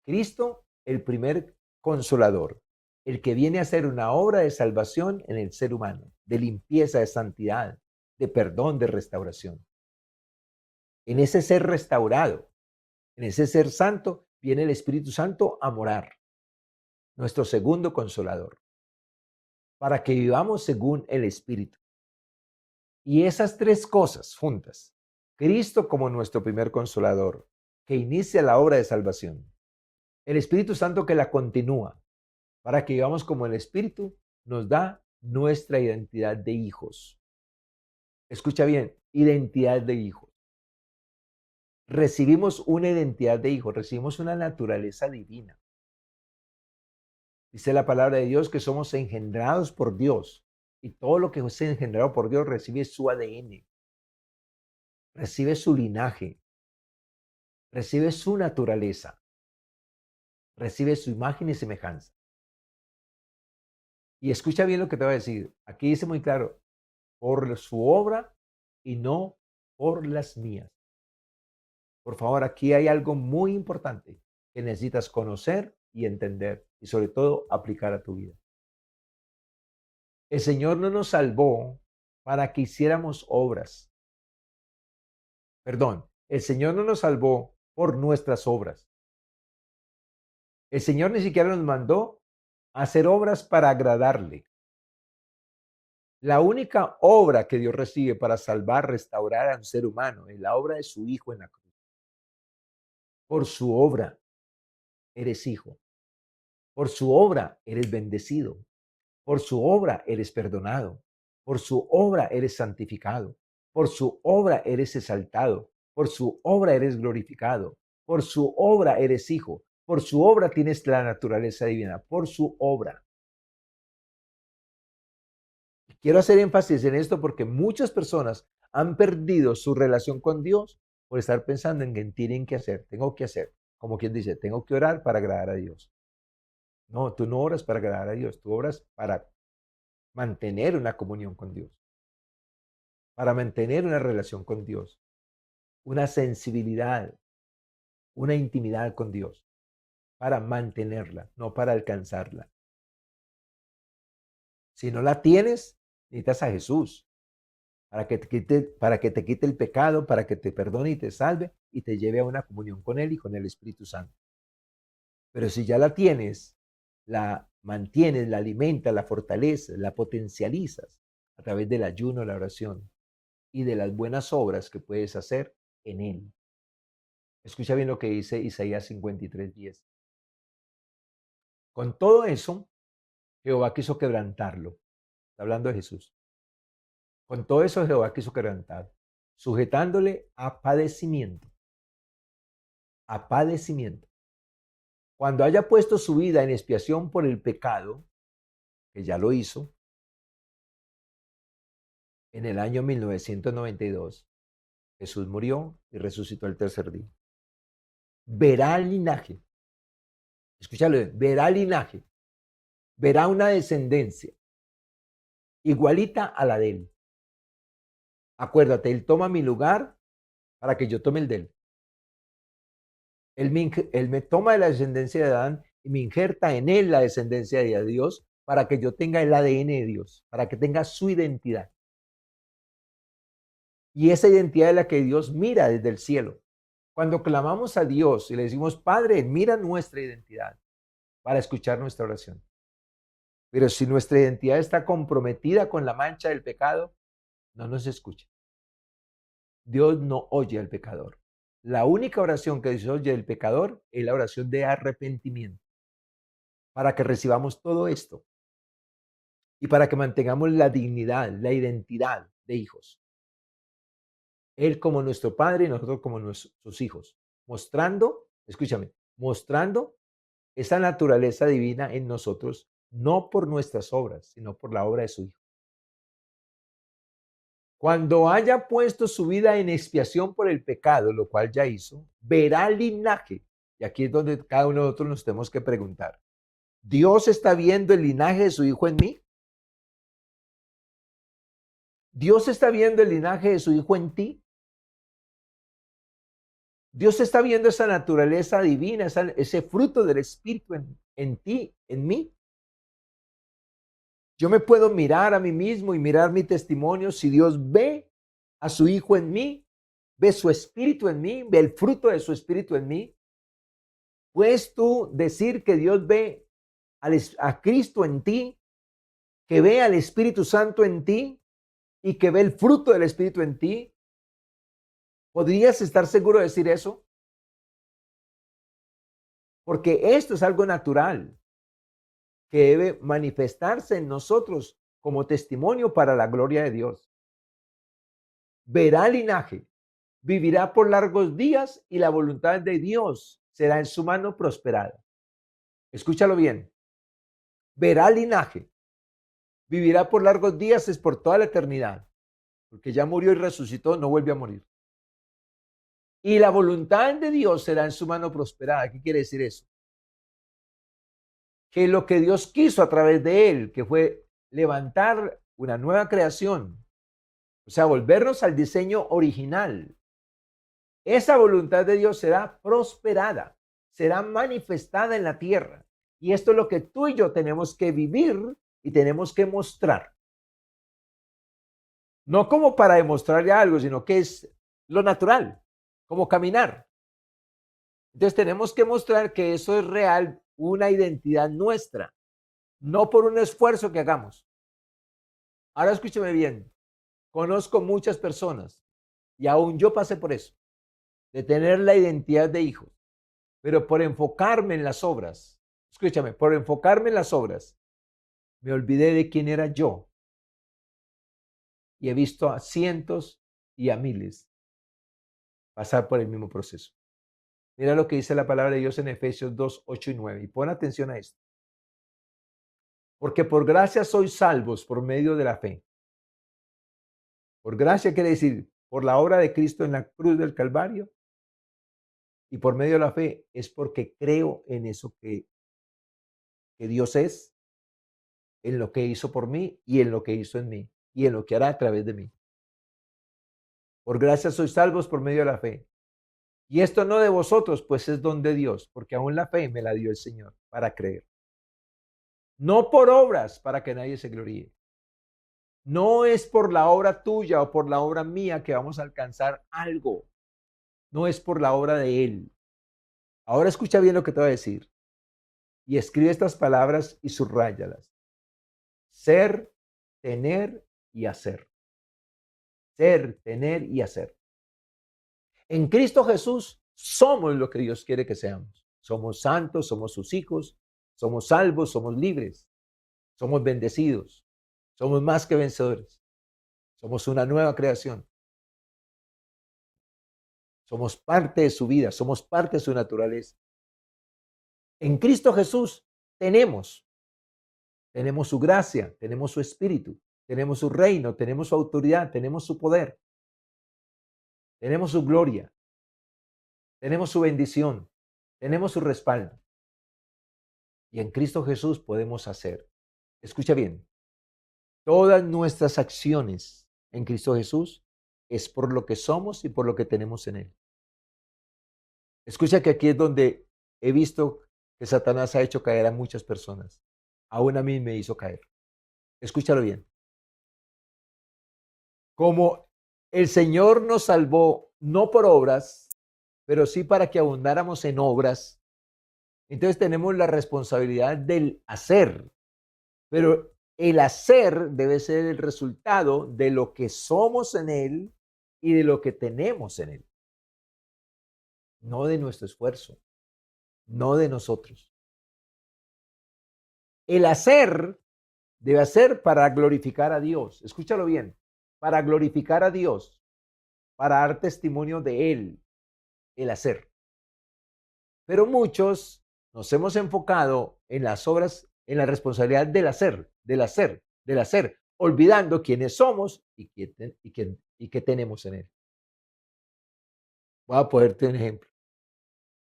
Cristo, el primer consolador, el que viene a hacer una obra de salvación en el ser humano, de limpieza, de santidad, de perdón, de restauración. En ese ser restaurado, en ese ser santo, viene el Espíritu Santo a morar, nuestro segundo consolador, para que vivamos según el Espíritu. Y esas tres cosas juntas, Cristo como nuestro primer consolador, que inicia la obra de salvación, el Espíritu Santo que la continúa, para que vivamos como el Espíritu, nos da nuestra identidad de hijos. Escucha bien, identidad de hijos. Recibimos una identidad de hijos, recibimos una naturaleza divina. Dice la palabra de Dios que somos engendrados por Dios y todo lo que es engendrado por Dios recibe su ADN, recibe su linaje, recibe su naturaleza, recibe su imagen y semejanza. Y escucha bien lo que te voy a decir. Aquí dice muy claro, por su obra y no por las mías. Por favor, aquí hay algo muy importante que necesitas conocer y entender y sobre todo aplicar a tu vida. El Señor no nos salvó para que hiciéramos obras. Perdón, el Señor no nos salvó por nuestras obras. El Señor ni siquiera nos mandó a hacer obras para agradarle. La única obra que Dios recibe para salvar, restaurar a un ser humano es la obra de su Hijo en la cruz. Por su obra eres hijo. Por su obra eres bendecido. Por su obra eres perdonado. Por su obra eres santificado. Por su obra eres exaltado. Por su obra eres glorificado. Por su obra eres hijo. Por su obra tienes la naturaleza divina. Por su obra. Quiero hacer énfasis en esto porque muchas personas han perdido su relación con Dios por estar pensando en que tienen que hacer, tengo que hacer. Como quien dice, tengo que orar para agradar a Dios. No, tú no oras para agradar a Dios, tú oras para mantener una comunión con Dios, para mantener una relación con Dios, una sensibilidad, una intimidad con Dios, para mantenerla, no para alcanzarla. Si no la tienes, necesitas a Jesús para que te quite el pecado, para que te perdone y te salve y te lleve a una comunión con Él y con el Espíritu Santo. Pero si ya la tienes, la mantienes, la alimentas, la fortaleces, la potencializas a través del ayuno, la oración y de las buenas obras que puedes hacer en Él. Escucha bien lo que dice Isaías 53:10. Con todo eso, Jehová quiso quebrantarlo. Está hablando de Jesús. Con todo eso, Jehová quiso quebrantar, sujetándole a padecimiento. A padecimiento. Cuando haya puesto su vida en expiación por el pecado, que ya lo hizo, en el año 1992, Jesús murió y resucitó el tercer día. Verá el linaje. Escúchalo, verá el linaje. Verá una descendencia igualita a la de él. Acuérdate, él toma mi lugar para que yo tome el de él. Él me toma de la descendencia de Adán y me injerta en él la descendencia de Dios para que yo tenga el ADN de Dios, para que tenga su identidad. Y esa identidad es la que Dios mira desde el cielo. Cuando clamamos a Dios y le decimos, Padre, mira nuestra identidad para escuchar nuestra oración. Pero si nuestra identidad está comprometida con la mancha del pecado, no nos escucha. Dios no oye al pecador. La única oración que Dios oye del pecador es la oración de arrepentimiento. Para que recibamos todo esto y para que mantengamos la dignidad, la identidad de hijos. Él como nuestro Padre y nosotros como sus hijos, mostrando, escúchame, mostrando esa naturaleza divina en nosotros, no por nuestras obras, sino por la obra de su Hijo. Cuando haya puesto su vida en expiación por el pecado, lo cual ya hizo, verá linaje. Y aquí es donde cada uno de nosotros nos tenemos que preguntar, ¿Dios está viendo el linaje de su Hijo en mí? Dios está viendo el linaje de su Hijo en ti. Dios está viendo esa naturaleza divina, ese fruto del Espíritu en ti, en mí. Yo me puedo mirar a mí mismo y mirar mi testimonio. Si Dios ve a su Hijo en mí, ve su Espíritu en mí, ve el fruto de su Espíritu en mí, ¿puedes tú decir que Dios ve a Cristo en ti, que ve al Espíritu Santo en ti y que ve el fruto del Espíritu en ti? ¿Podrías estar seguro de decir eso? Porque esto es algo natural que debe manifestarse en nosotros como testimonio para la gloria de Dios. Verá linaje, vivirá por largos días y la voluntad de Dios será en su mano prosperada. Escúchalo bien. Verá linaje, vivirá por largos días, es por toda la eternidad, porque ya murió y resucitó, no vuelve a morir. Y la voluntad de Dios será en su mano prosperada. ¿Qué quiere decir eso? Que lo que Dios quiso a través de él, que fue levantar una nueva creación, o sea, volvernos al diseño original, esa voluntad de Dios será prosperada, será manifestada en la tierra. Y esto es lo que tú y yo tenemos que vivir y tenemos que mostrar. No como para demostrarle algo, sino que es lo natural, como caminar. Entonces tenemos que mostrar que eso es real, una identidad nuestra, no por un esfuerzo que hagamos. Ahora escúcheme bien, conozco muchas personas y aún yo pasé por eso, de tener la identidad de hijo, pero por enfocarme en las obras, escúchame, por enfocarme en las obras, me olvidé de quién era yo y he visto a cientos y a miles pasar por el mismo proceso. Mira lo que dice la palabra de Dios en Efesios 2, 8 y 9. Y pon atención a esto. Porque por gracia sois salvos por medio de la fe. Por gracia quiere decir, por la obra de Cristo en la cruz del Calvario. Y por medio de la fe es porque creo en eso que Dios es, en lo que hizo por mí y en lo que hizo en mí y en lo que hará a través de mí. Por gracia sois salvos por medio de la fe. Y esto no de vosotros, pues es don de Dios, porque aún la fe me la dio el Señor para creer. No por obras para que nadie se gloríe. No es por la obra tuya o por la obra mía que vamos a alcanzar algo. No es por la obra de Él. Ahora escucha bien lo que te voy a decir. Y escribe estas palabras y subráyalas. Ser, tener y hacer. Ser, tener y hacer. En Cristo Jesús somos lo que Dios quiere que seamos. Somos santos, somos sus hijos, somos salvos, somos libres, somos bendecidos, somos más que vencedores, somos una nueva creación. Somos parte de su vida, somos parte de su naturaleza. En Cristo Jesús tenemos su gracia, tenemos su espíritu, tenemos su reino, tenemos su autoridad, tenemos su poder, tenemos su gloria, tenemos su bendición, tenemos su respaldo. Y en Cristo Jesús podemos hacer, escucha bien, todas nuestras acciones en Cristo Jesús es por lo que somos y por lo que tenemos en Él. Escucha que aquí es donde he visto que Satanás ha hecho caer a muchas personas. Aún a mí me hizo caer. Escúchalo bien. Como el Señor nos salvó no por obras, pero sí para que abundáramos en obras, entonces tenemos la responsabilidad del hacer. Pero el hacer debe ser el resultado de lo que somos en Él y de lo que tenemos en Él. No de nuestro esfuerzo, no de nosotros. El hacer debe ser para glorificar a Dios. Escúchalo bien, para glorificar a Dios, para dar testimonio de Él, el hacer. Pero muchos nos hemos enfocado en las obras, en la responsabilidad del hacer, del hacer, olvidando quiénes somos y qué tenemos en Él. Voy a ponerte un ejemplo.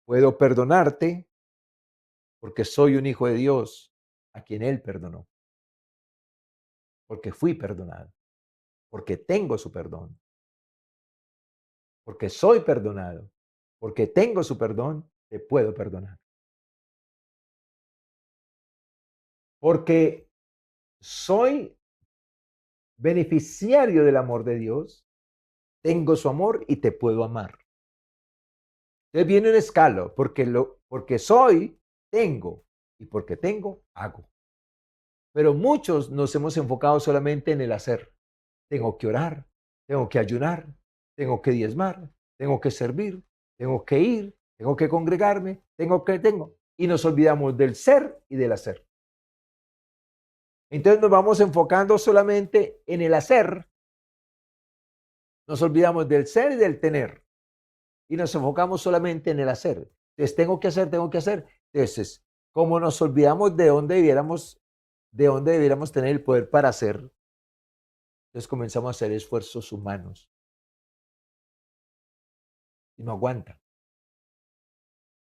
Puedo perdonarte porque soy un hijo de Dios a quien Él perdonó, porque fui perdonado. porque tengo su perdón, porque soy perdonado, porque tengo su perdón, te puedo perdonar. Porque soy beneficiario del amor de Dios, tengo su amor y te puedo amar. Entonces viene un escalo, porque soy, tengo, y porque tengo, hago. Pero muchos nos hemos enfocado solamente en el hacer. Tengo que orar, tengo que ayunar, tengo que diezmar, tengo que servir, tengo que ir, tengo que congregarme, tengo. Y nos olvidamos del ser y del hacer. Entonces nos vamos enfocando solamente en el hacer, nos olvidamos del ser y del tener. Y nos enfocamos solamente en el hacer. Entonces tengo que hacer, tengo que hacer. Entonces, como nos olvidamos de dónde debiéramos tener el poder para hacer, entonces comenzamos a hacer esfuerzos humanos y no aguanta.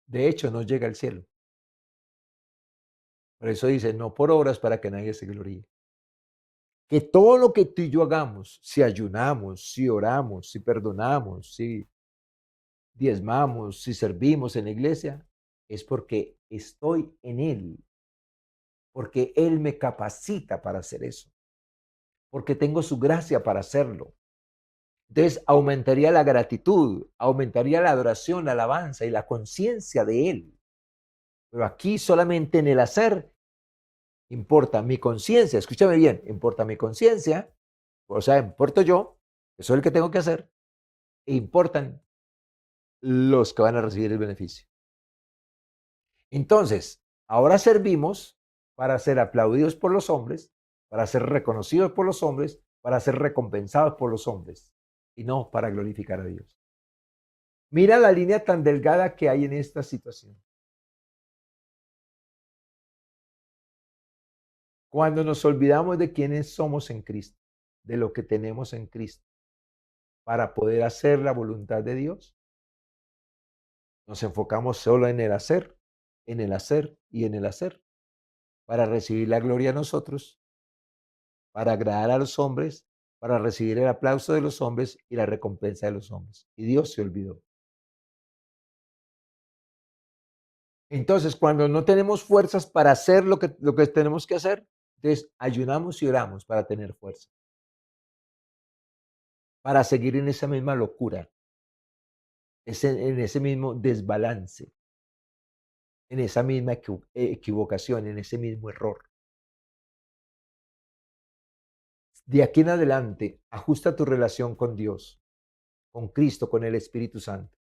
De hecho, no llega al cielo. Por eso dice, no por obras para que nadie se gloríe. Que todo lo que tú y yo hagamos, si ayunamos, si oramos, si perdonamos, si diezmamos, si servimos en la iglesia, es porque estoy en Él, porque Él me capacita para hacer eso, porque tengo su gracia para hacerlo. Entonces aumentaría la gratitud, aumentaría la adoración, la alabanza y la conciencia de Él. Pero aquí solamente en el hacer importa mi conciencia, escúchame bien, importa mi conciencia, o sea, importo yo, que soy el que tengo que hacer, e importan los que van a recibir el beneficio. Entonces, ahora servimos para ser aplaudidos por los hombres, para ser reconocidos por los hombres, para ser recompensados por los hombres, y no para glorificar a Dios. Mira la línea tan delgada que hay en esta situación. Cuando nos olvidamos de quiénes somos en Cristo, de lo que tenemos en Cristo, para poder hacer la voluntad de Dios, nos enfocamos solo en el hacer, en el hacer y en el hacer, para recibir la gloria a nosotros, para agradar a los hombres, para recibir el aplauso de los hombres y la recompensa de los hombres. Y Dios se olvidó. Entonces, cuando no tenemos fuerzas para hacer lo que tenemos que hacer, entonces ayunamos y oramos para tener fuerza, para seguir en esa misma locura, en ese mismo desbalance, en esa misma equivocación, en ese mismo error. De aquí en adelante, ajusta tu relación con Dios, con Cristo, con el Espíritu Santo.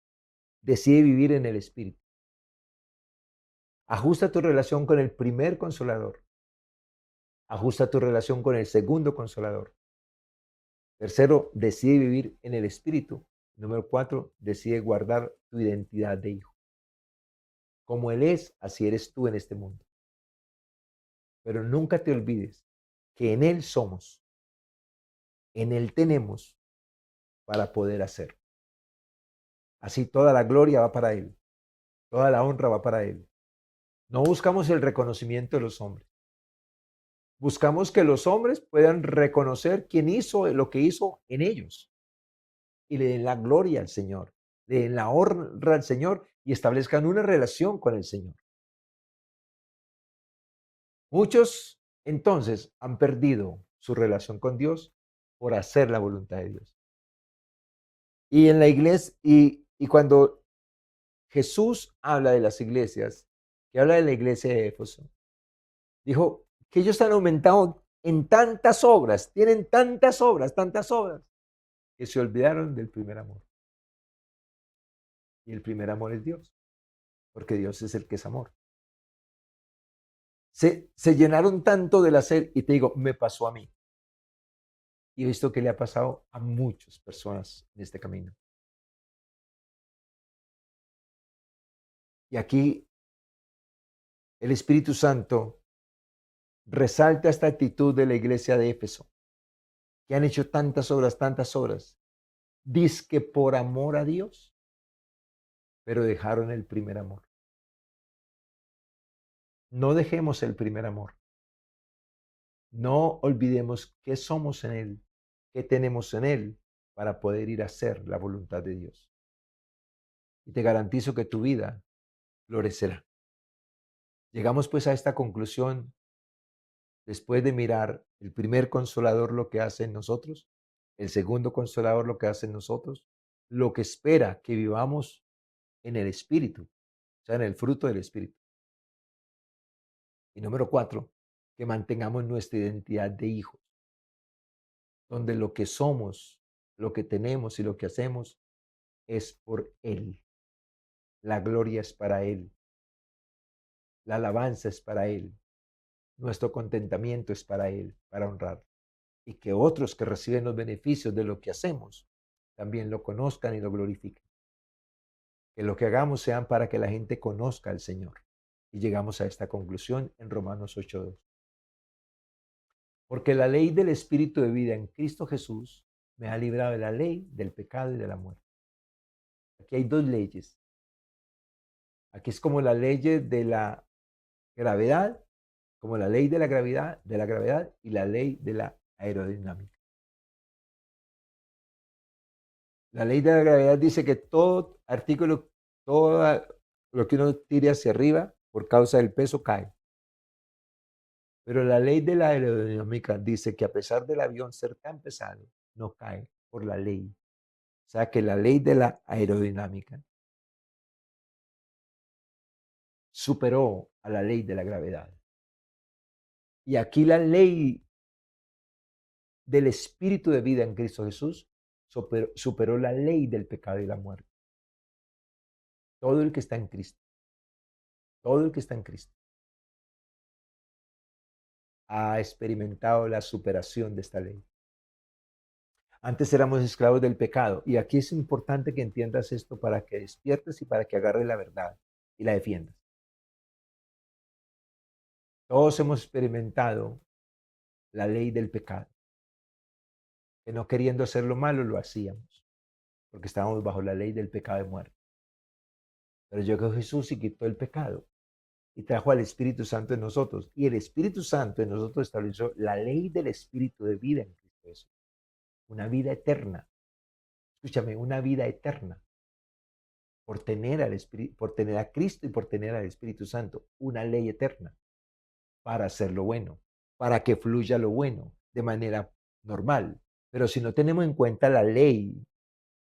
Decide vivir en el Espíritu. Ajusta tu relación con el primer consolador. Ajusta tu relación con el segundo consolador. Tercero, decide vivir en el Espíritu. Número 4, decide guardar tu identidad de hijo. Como Él es, así eres tú en este mundo. Pero nunca te olvides que en Él somos, en Él tenemos para poder hacer. Así toda la gloria va para Él, toda la honra va para Él. No buscamos el reconocimiento de los hombres. Buscamos que los hombres puedan reconocer quién hizo lo que hizo en ellos y le den la gloria al Señor, le den la honra al Señor y establezcan una relación con el Señor. Muchos entonces han perdido su relación con Dios por hacer la voluntad de Dios. Y en la iglesia, y cuando Jesús habla de las iglesias, que habla de la iglesia de Éfeso, dijo que ellos han aumentado en tantas obras, tienen tantas obras, que se olvidaron del primer amor. Y el primer amor es Dios, porque Dios es el que es amor. Se llenaron tanto del hacer, y te digo, me pasó a mí. Y he visto que le ha pasado a muchas personas en este camino. Y aquí el Espíritu Santo resalta esta actitud de la iglesia de Éfeso, que han hecho tantas obras, dizque por amor a Dios, pero dejaron el primer amor. No dejemos el primer amor. No olvidemos que somos en Él, qué tenemos en Él para poder ir a hacer la voluntad de Dios. Y te garantizo que tu vida florecerá. Llegamos pues a esta conclusión después de mirar el primer consolador lo que hace en nosotros, el segundo consolador lo que hace en nosotros, lo que espera que vivamos en el Espíritu, o sea, en el fruto del Espíritu. Y número 4, que mantengamos nuestra identidad de hijos, donde lo que somos, lo que tenemos y lo que hacemos es por Él. La gloria es para Él, la alabanza es para Él, nuestro contentamiento es para Él, para honrar. Y que otros que reciben los beneficios de lo que hacemos también lo conozcan y lo glorifiquen. Que lo que hagamos sean para que la gente conozca al Señor. Y llegamos a esta conclusión en Romanos 8:2. Porque la ley del Espíritu de vida en Cristo Jesús me ha librado de la ley, del pecado y de la muerte. Aquí hay dos leyes. Aquí es como la ley de la gravedad, como la ley de la gravedad y la ley de la aerodinámica. La ley de la gravedad dice que todo artículo, todo lo que uno tire hacia arriba por causa del peso cae. Pero la ley de la aerodinámica dice que a pesar del avión ser tan pesado, no cae por la ley. O sea que la ley de la aerodinámica superó a la ley de la gravedad. Y aquí la ley del espíritu de vida en Cristo Jesús superó la ley del pecado y la muerte. Todo el que está en Cristo, todo el que está en Cristo, ha experimentado la superación de esta ley. Antes éramos esclavos del pecado y aquí es importante que entiendas esto para que despiertes y para que agarres la verdad y la defiendas. Todos hemos experimentado la ley del pecado, que no queriendo hacer lo malo lo hacíamos, porque estábamos bajo la ley del pecado de muerte. Pero llegó Jesús y quitó el pecado y trajo al Espíritu Santo en nosotros. Y el Espíritu Santo en nosotros estableció la ley del Espíritu de vida en Cristo Jesús. Una vida eterna. Escúchame, una vida eterna. Por tener a Cristo y por tener al Espíritu Santo. Una ley eterna. Para hacer lo bueno. Para que fluya lo bueno de manera normal. Pero si no tenemos en cuenta la ley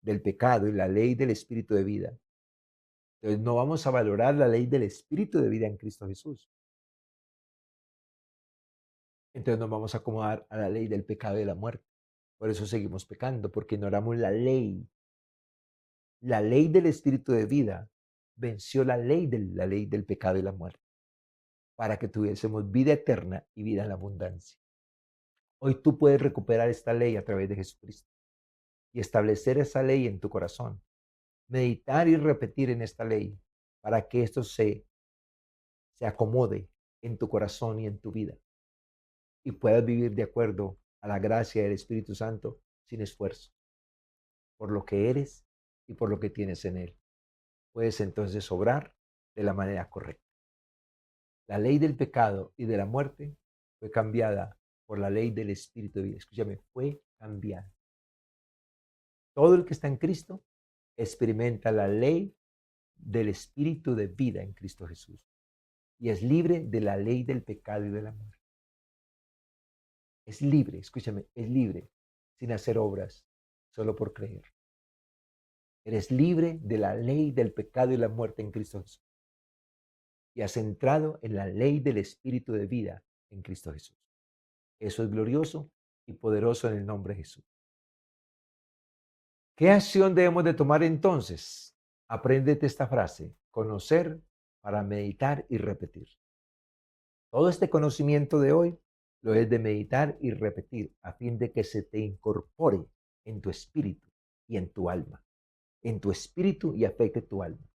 del pecado y la ley del Espíritu de vida, entonces no vamos a valorar la ley del Espíritu de vida en Cristo Jesús. Entonces nos vamos a acomodar a la ley del pecado y de la muerte. Por eso seguimos pecando, porque ignoramos la ley. La ley del Espíritu de vida venció la ley del pecado y la muerte, para que tuviésemos vida eterna y vida en abundancia. Hoy tú puedes recuperar esta ley a través de Jesucristo y establecer esa ley en tu corazón. Meditar y repetir en esta ley para que esto se acomode en tu corazón y en tu vida y puedas vivir de acuerdo a la gracia del Espíritu Santo sin esfuerzo, por lo que eres y por lo que tienes en Él. Puedes entonces obrar de la manera correcta. La ley del pecado y de la muerte fue cambiada por la ley del Espíritu de vida. Escúchame, fue cambiada. Todo el que está en Cristo experimenta la ley del Espíritu de vida en Cristo Jesús y es libre de la ley del pecado y de la muerte. Es libre, escúchame, es libre sin hacer obras, solo por creer. Eres libre de la ley del pecado y la muerte en Cristo Jesús. Y has entrado en la ley del Espíritu de vida en Cristo Jesús. Eso es glorioso y poderoso en el nombre de Jesús. ¿Qué acción debemos de tomar entonces? Apréndete esta frase: conocer para meditar y repetir. Todo este conocimiento de hoy lo es de meditar y repetir a fin de que se te incorpore en tu espíritu y en tu alma. En tu espíritu y afecte tu alma.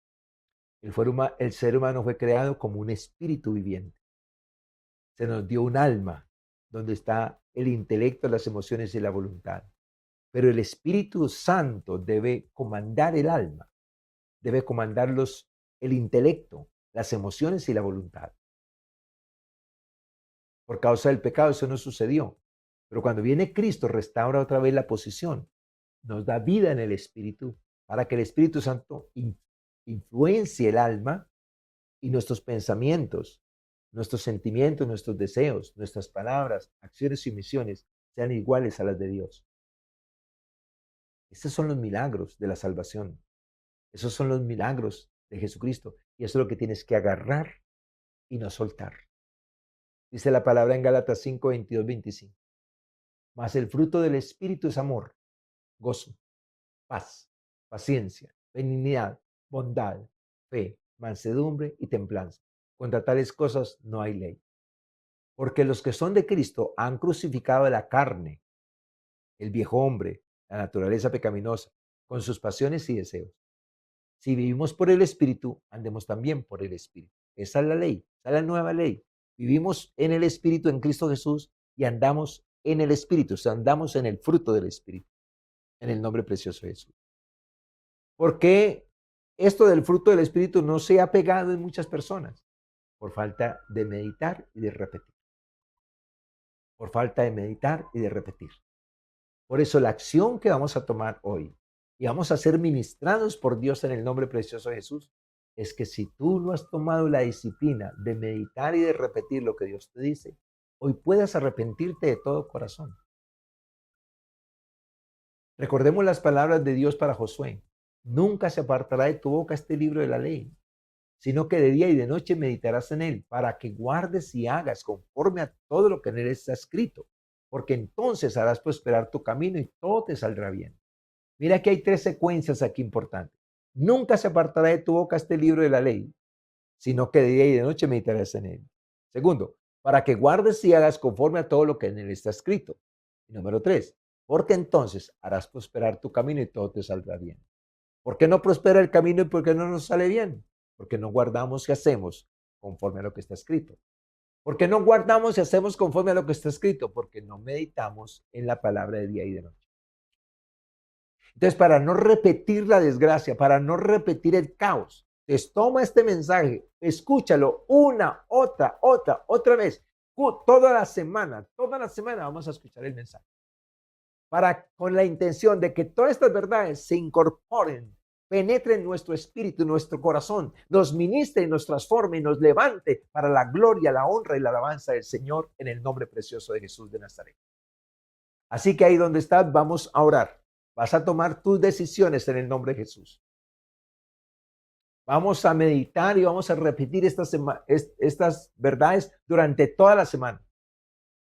El ser humano fue creado como un espíritu viviente. Se nos dio un alma donde está el intelecto, las emociones y la voluntad. Pero el Espíritu Santo debe comandar el alma, debe comandar el intelecto, las emociones y la voluntad. Por causa del pecado eso no sucedió. Pero cuando viene Cristo, restaura otra vez la posición, nos da vida en el Espíritu, para que el Espíritu Santo influencie el alma y nuestros pensamientos, nuestros sentimientos, nuestros deseos, nuestras palabras, acciones y misiones sean iguales a las de Dios. Estos son los milagros de la salvación. Esos son los milagros de Jesucristo. Y eso es lo que tienes que agarrar y no soltar. Dice la palabra en Gálatas 5, 22, 25. Mas el fruto del Espíritu es amor, gozo, paz, paciencia, benignidad, bondad, fe, mansedumbre y templanza. Contra tales cosas no hay ley. Porque los que son de Cristo han crucificado la carne, el viejo hombre, la naturaleza pecaminosa, con sus pasiones y deseos. Si vivimos por el Espíritu, andemos también por el Espíritu. Esa es la ley, esa es la nueva ley. Vivimos en el Espíritu, en Cristo Jesús, y andamos en el Espíritu, o sea, andamos en el fruto del Espíritu, en el nombre precioso de Jesús. ¿Por qué esto del fruto del Espíritu no se ha pegado en muchas personas? Por falta de meditar y de repetir. Por falta de meditar y de repetir. Por eso la acción que vamos a tomar hoy y vamos a ser ministrados por Dios en el nombre precioso de Jesús, es que si tú no has tomado la disciplina de meditar y de repetir lo que Dios te dice, hoy puedas arrepentirte de todo corazón. Recordemos las palabras de Dios para Josué. Nunca se apartará de tu boca este libro de la ley, sino que de día y de noche meditarás en él, para que guardes y hagas conforme a todo lo que en él está escrito, porque entonces harás prosperar tu camino y todo te saldrá bien. Mira que hay 3 secuencias aquí importantes. Nunca se apartará de tu boca este libro de la ley, sino que de día y de noche meditarás en él. Segundo, para que guardes y hagas conforme a todo lo que en él está escrito. Y número 3, porque entonces harás prosperar tu camino y todo te saldrá bien. ¿Por qué no prospera el camino y por qué no nos sale bien? Porque no guardamos y hacemos conforme a lo que está escrito. ¿Por qué no guardamos y hacemos conforme a lo que está escrito? Porque no meditamos en la palabra de día y de noche. Entonces, para no repetir la desgracia, para no repetir el caos, toma este mensaje, escúchalo una, otra vez. Toda la semana vamos a escuchar el mensaje. Con la intención de que todas estas verdades se incorporen, penetren nuestro espíritu, nuestro corazón, nos ministre y nos transforme y nos levante para la gloria, la honra y la alabanza del Señor en el nombre precioso de Jesús de Nazaret. Así que ahí donde estás, vamos a orar. Vas a tomar tus decisiones en el nombre de Jesús. Vamos a meditar y vamos a repetir estas verdades durante toda la semana.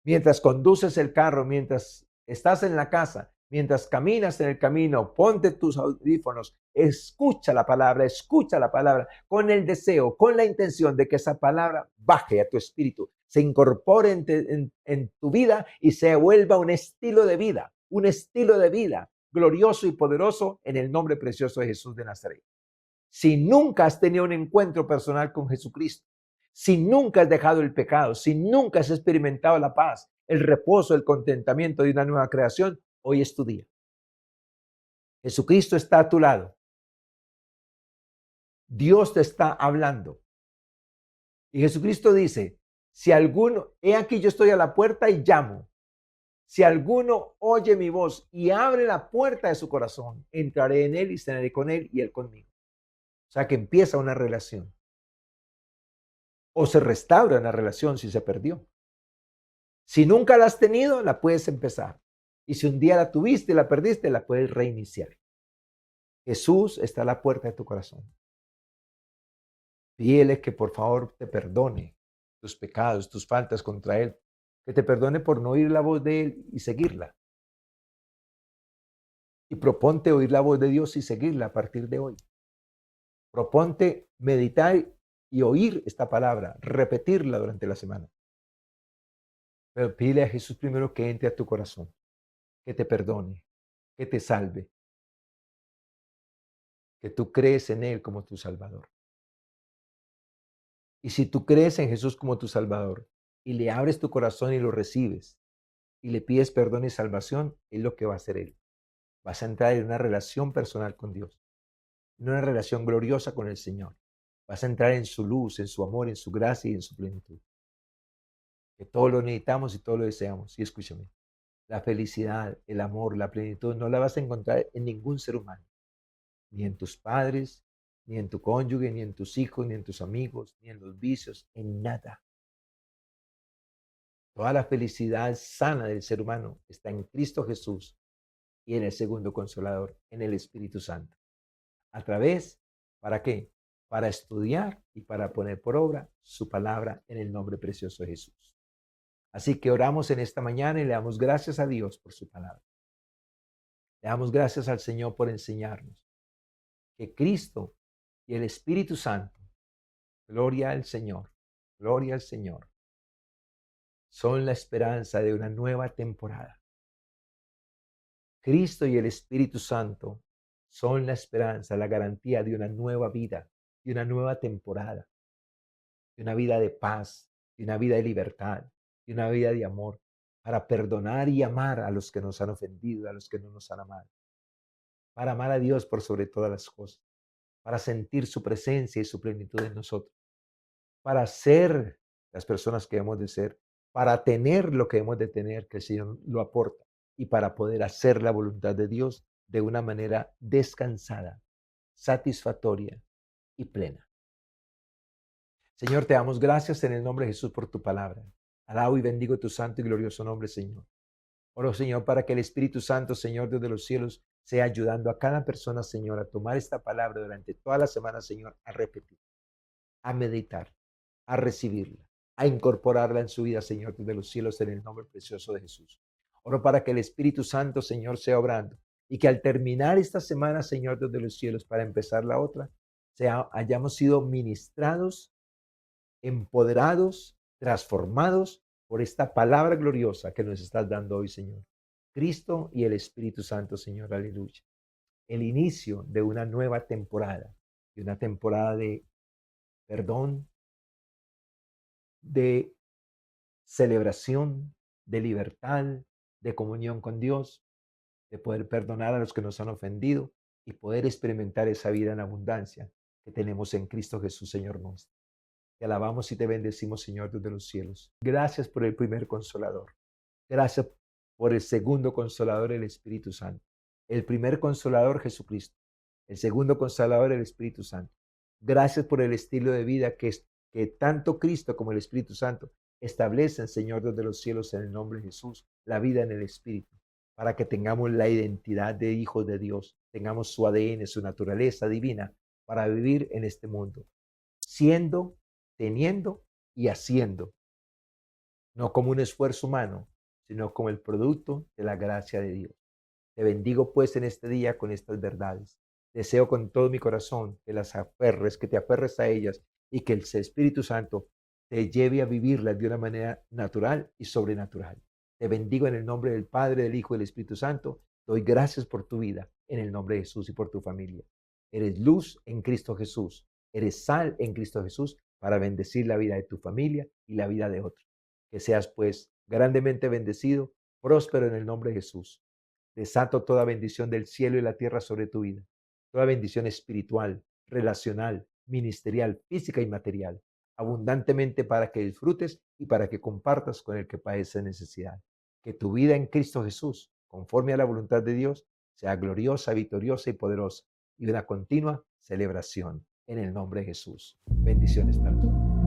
Mientras conduces el carro, mientras estás en la casa, mientras caminas en el camino, ponte tus audífonos, escucha la palabra con el deseo, con la intención de que esa palabra baje a tu espíritu, se incorpore en tu vida y se vuelva un estilo de vida glorioso y poderoso en el nombre precioso de Jesús de Nazaret. Si nunca has tenido un encuentro personal con Jesucristo, si nunca has dejado el pecado, si nunca has experimentado la paz, el reposo, el contentamiento de una nueva creación, hoy es tu día. Jesucristo está a tu lado. Dios te está hablando. Y Jesucristo dice, he aquí yo estoy a la puerta y llamo. Si alguno oye mi voz y abre la puerta de su corazón, entraré en él y cenaré con él y él conmigo. O sea que empieza una relación. O se restaura una relación si se perdió. Si nunca la has tenido, la puedes empezar. Y si un día la tuviste y la perdiste, la puedes reiniciar. Jesús está a la puerta de tu corazón. Pídele que por favor te perdone tus pecados, tus faltas contra Él. Que te perdone por no oír la voz de Él y seguirla. Y proponte oír la voz de Dios y seguirla a partir de hoy. Proponte meditar y oír esta palabra, repetirla durante la semana. Pero pídele a Jesús primero que entre a tu corazón, que te perdone, que te salve, que tú crees en Él como tu Salvador. Y si tú crees en Jesús como tu Salvador y le abres tu corazón y lo recibes y le pides perdón y salvación, es lo que va a hacer Él. Vas a entrar en una relación personal con Dios, en una relación gloriosa con el Señor. Vas a entrar en su luz, en su amor, en su gracia y en su plenitud. Que todo lo necesitamos y todo lo deseamos. Y escúchame, La felicidad, el amor, la plenitud no la vas a encontrar en ningún ser humano, ni en tus padres, ni en tu cónyuge, ni en tus hijos, ni en tus amigos, ni en los vicios, en nada. Toda la felicidad sana del ser humano está en Cristo Jesús y en el segundo consolador, en el Espíritu Santo. ¿A través? ¿Para qué? Para estudiar y para poner por obra su palabra en el nombre precioso de Jesús. Así que oramos en esta mañana y le damos gracias a Dios por su palabra. Le damos gracias al Señor por enseñarnos que Cristo y el Espíritu Santo, gloria al Señor, son la esperanza de una nueva temporada. Cristo y el Espíritu Santo son la esperanza, la garantía de una nueva vida, de una nueva temporada, de una vida de paz, de una vida de libertad, de una vida de amor, para perdonar y amar a los que nos han ofendido, a los que no nos han amado, para amar a Dios por sobre todas las cosas, para sentir su presencia y su plenitud en nosotros, para ser las personas que hemos de ser, para tener lo que hemos de tener, que el Señor lo aporta, y para poder hacer la voluntad de Dios de una manera descansada, satisfactoria y plena. Señor, te damos gracias en el nombre de Jesús por tu palabra. Alabo y bendigo tu santo y glorioso nombre, Señor. Oro, Señor, para que el Espíritu Santo, Señor, Dios de los cielos, sea ayudando a cada persona, Señor, a tomar esta palabra durante toda la semana, Señor, a repetir, a meditar, a recibirla, a incorporarla en su vida, Señor, Dios de los cielos, en el nombre precioso de Jesús. Oro para que el Espíritu Santo, Señor, sea obrando y que al terminar esta semana, Señor, Dios de los cielos, para empezar la otra, hayamos sido ministrados, empoderados, transformados por esta palabra gloriosa que nos estás dando hoy, Señor. Cristo y el Espíritu Santo, Señor, aleluya. El inicio de una nueva temporada, de una temporada de perdón, de celebración, de libertad, de comunión con Dios, de poder perdonar a los que nos han ofendido y poder experimentar esa vida en abundancia que tenemos en Cristo Jesús, Señor nuestro. Te alabamos y te bendecimos, Señor Dios de los cielos. Gracias por el primer consolador. Gracias por el segundo consolador, el Espíritu Santo. El primer consolador, Jesucristo. El segundo consolador, el Espíritu Santo. Gracias por el estilo de vida que tanto Cristo como el Espíritu Santo establecen, Señor Dios de los cielos, en el nombre de Jesús, la vida en el Espíritu, para que tengamos la identidad de hijos de Dios, tengamos su ADN, su naturaleza divina, para vivir en este mundo, siendo, teniendo y haciendo, no como un esfuerzo humano, sino como el producto de la gracia de Dios. Te bendigo pues en este día con estas verdades. Deseo con todo mi corazón que las aferres, que te aferres a ellas y que el Espíritu Santo te lleve a vivirlas de una manera natural y sobrenatural. Te bendigo en el nombre del Padre, del Hijo y del Espíritu Santo. Doy gracias por tu vida en el nombre de Jesús y por tu familia. Eres luz en Cristo Jesús. Eres sal en Cristo Jesús para bendecir la vida de tu familia y la vida de otros. Que seas pues grandemente bendecido, próspero en el nombre de Jesús. Desato toda bendición del cielo y la tierra sobre tu vida, toda bendición espiritual, relacional, ministerial, física y material, abundantemente para que disfrutes y para que compartas con el que padece necesidad. Que tu vida en Cristo Jesús, conforme a la voluntad de Dios, sea gloriosa, victoriosa y poderosa, y una continua celebración en el nombre de Jesús. Bendiciones para todos.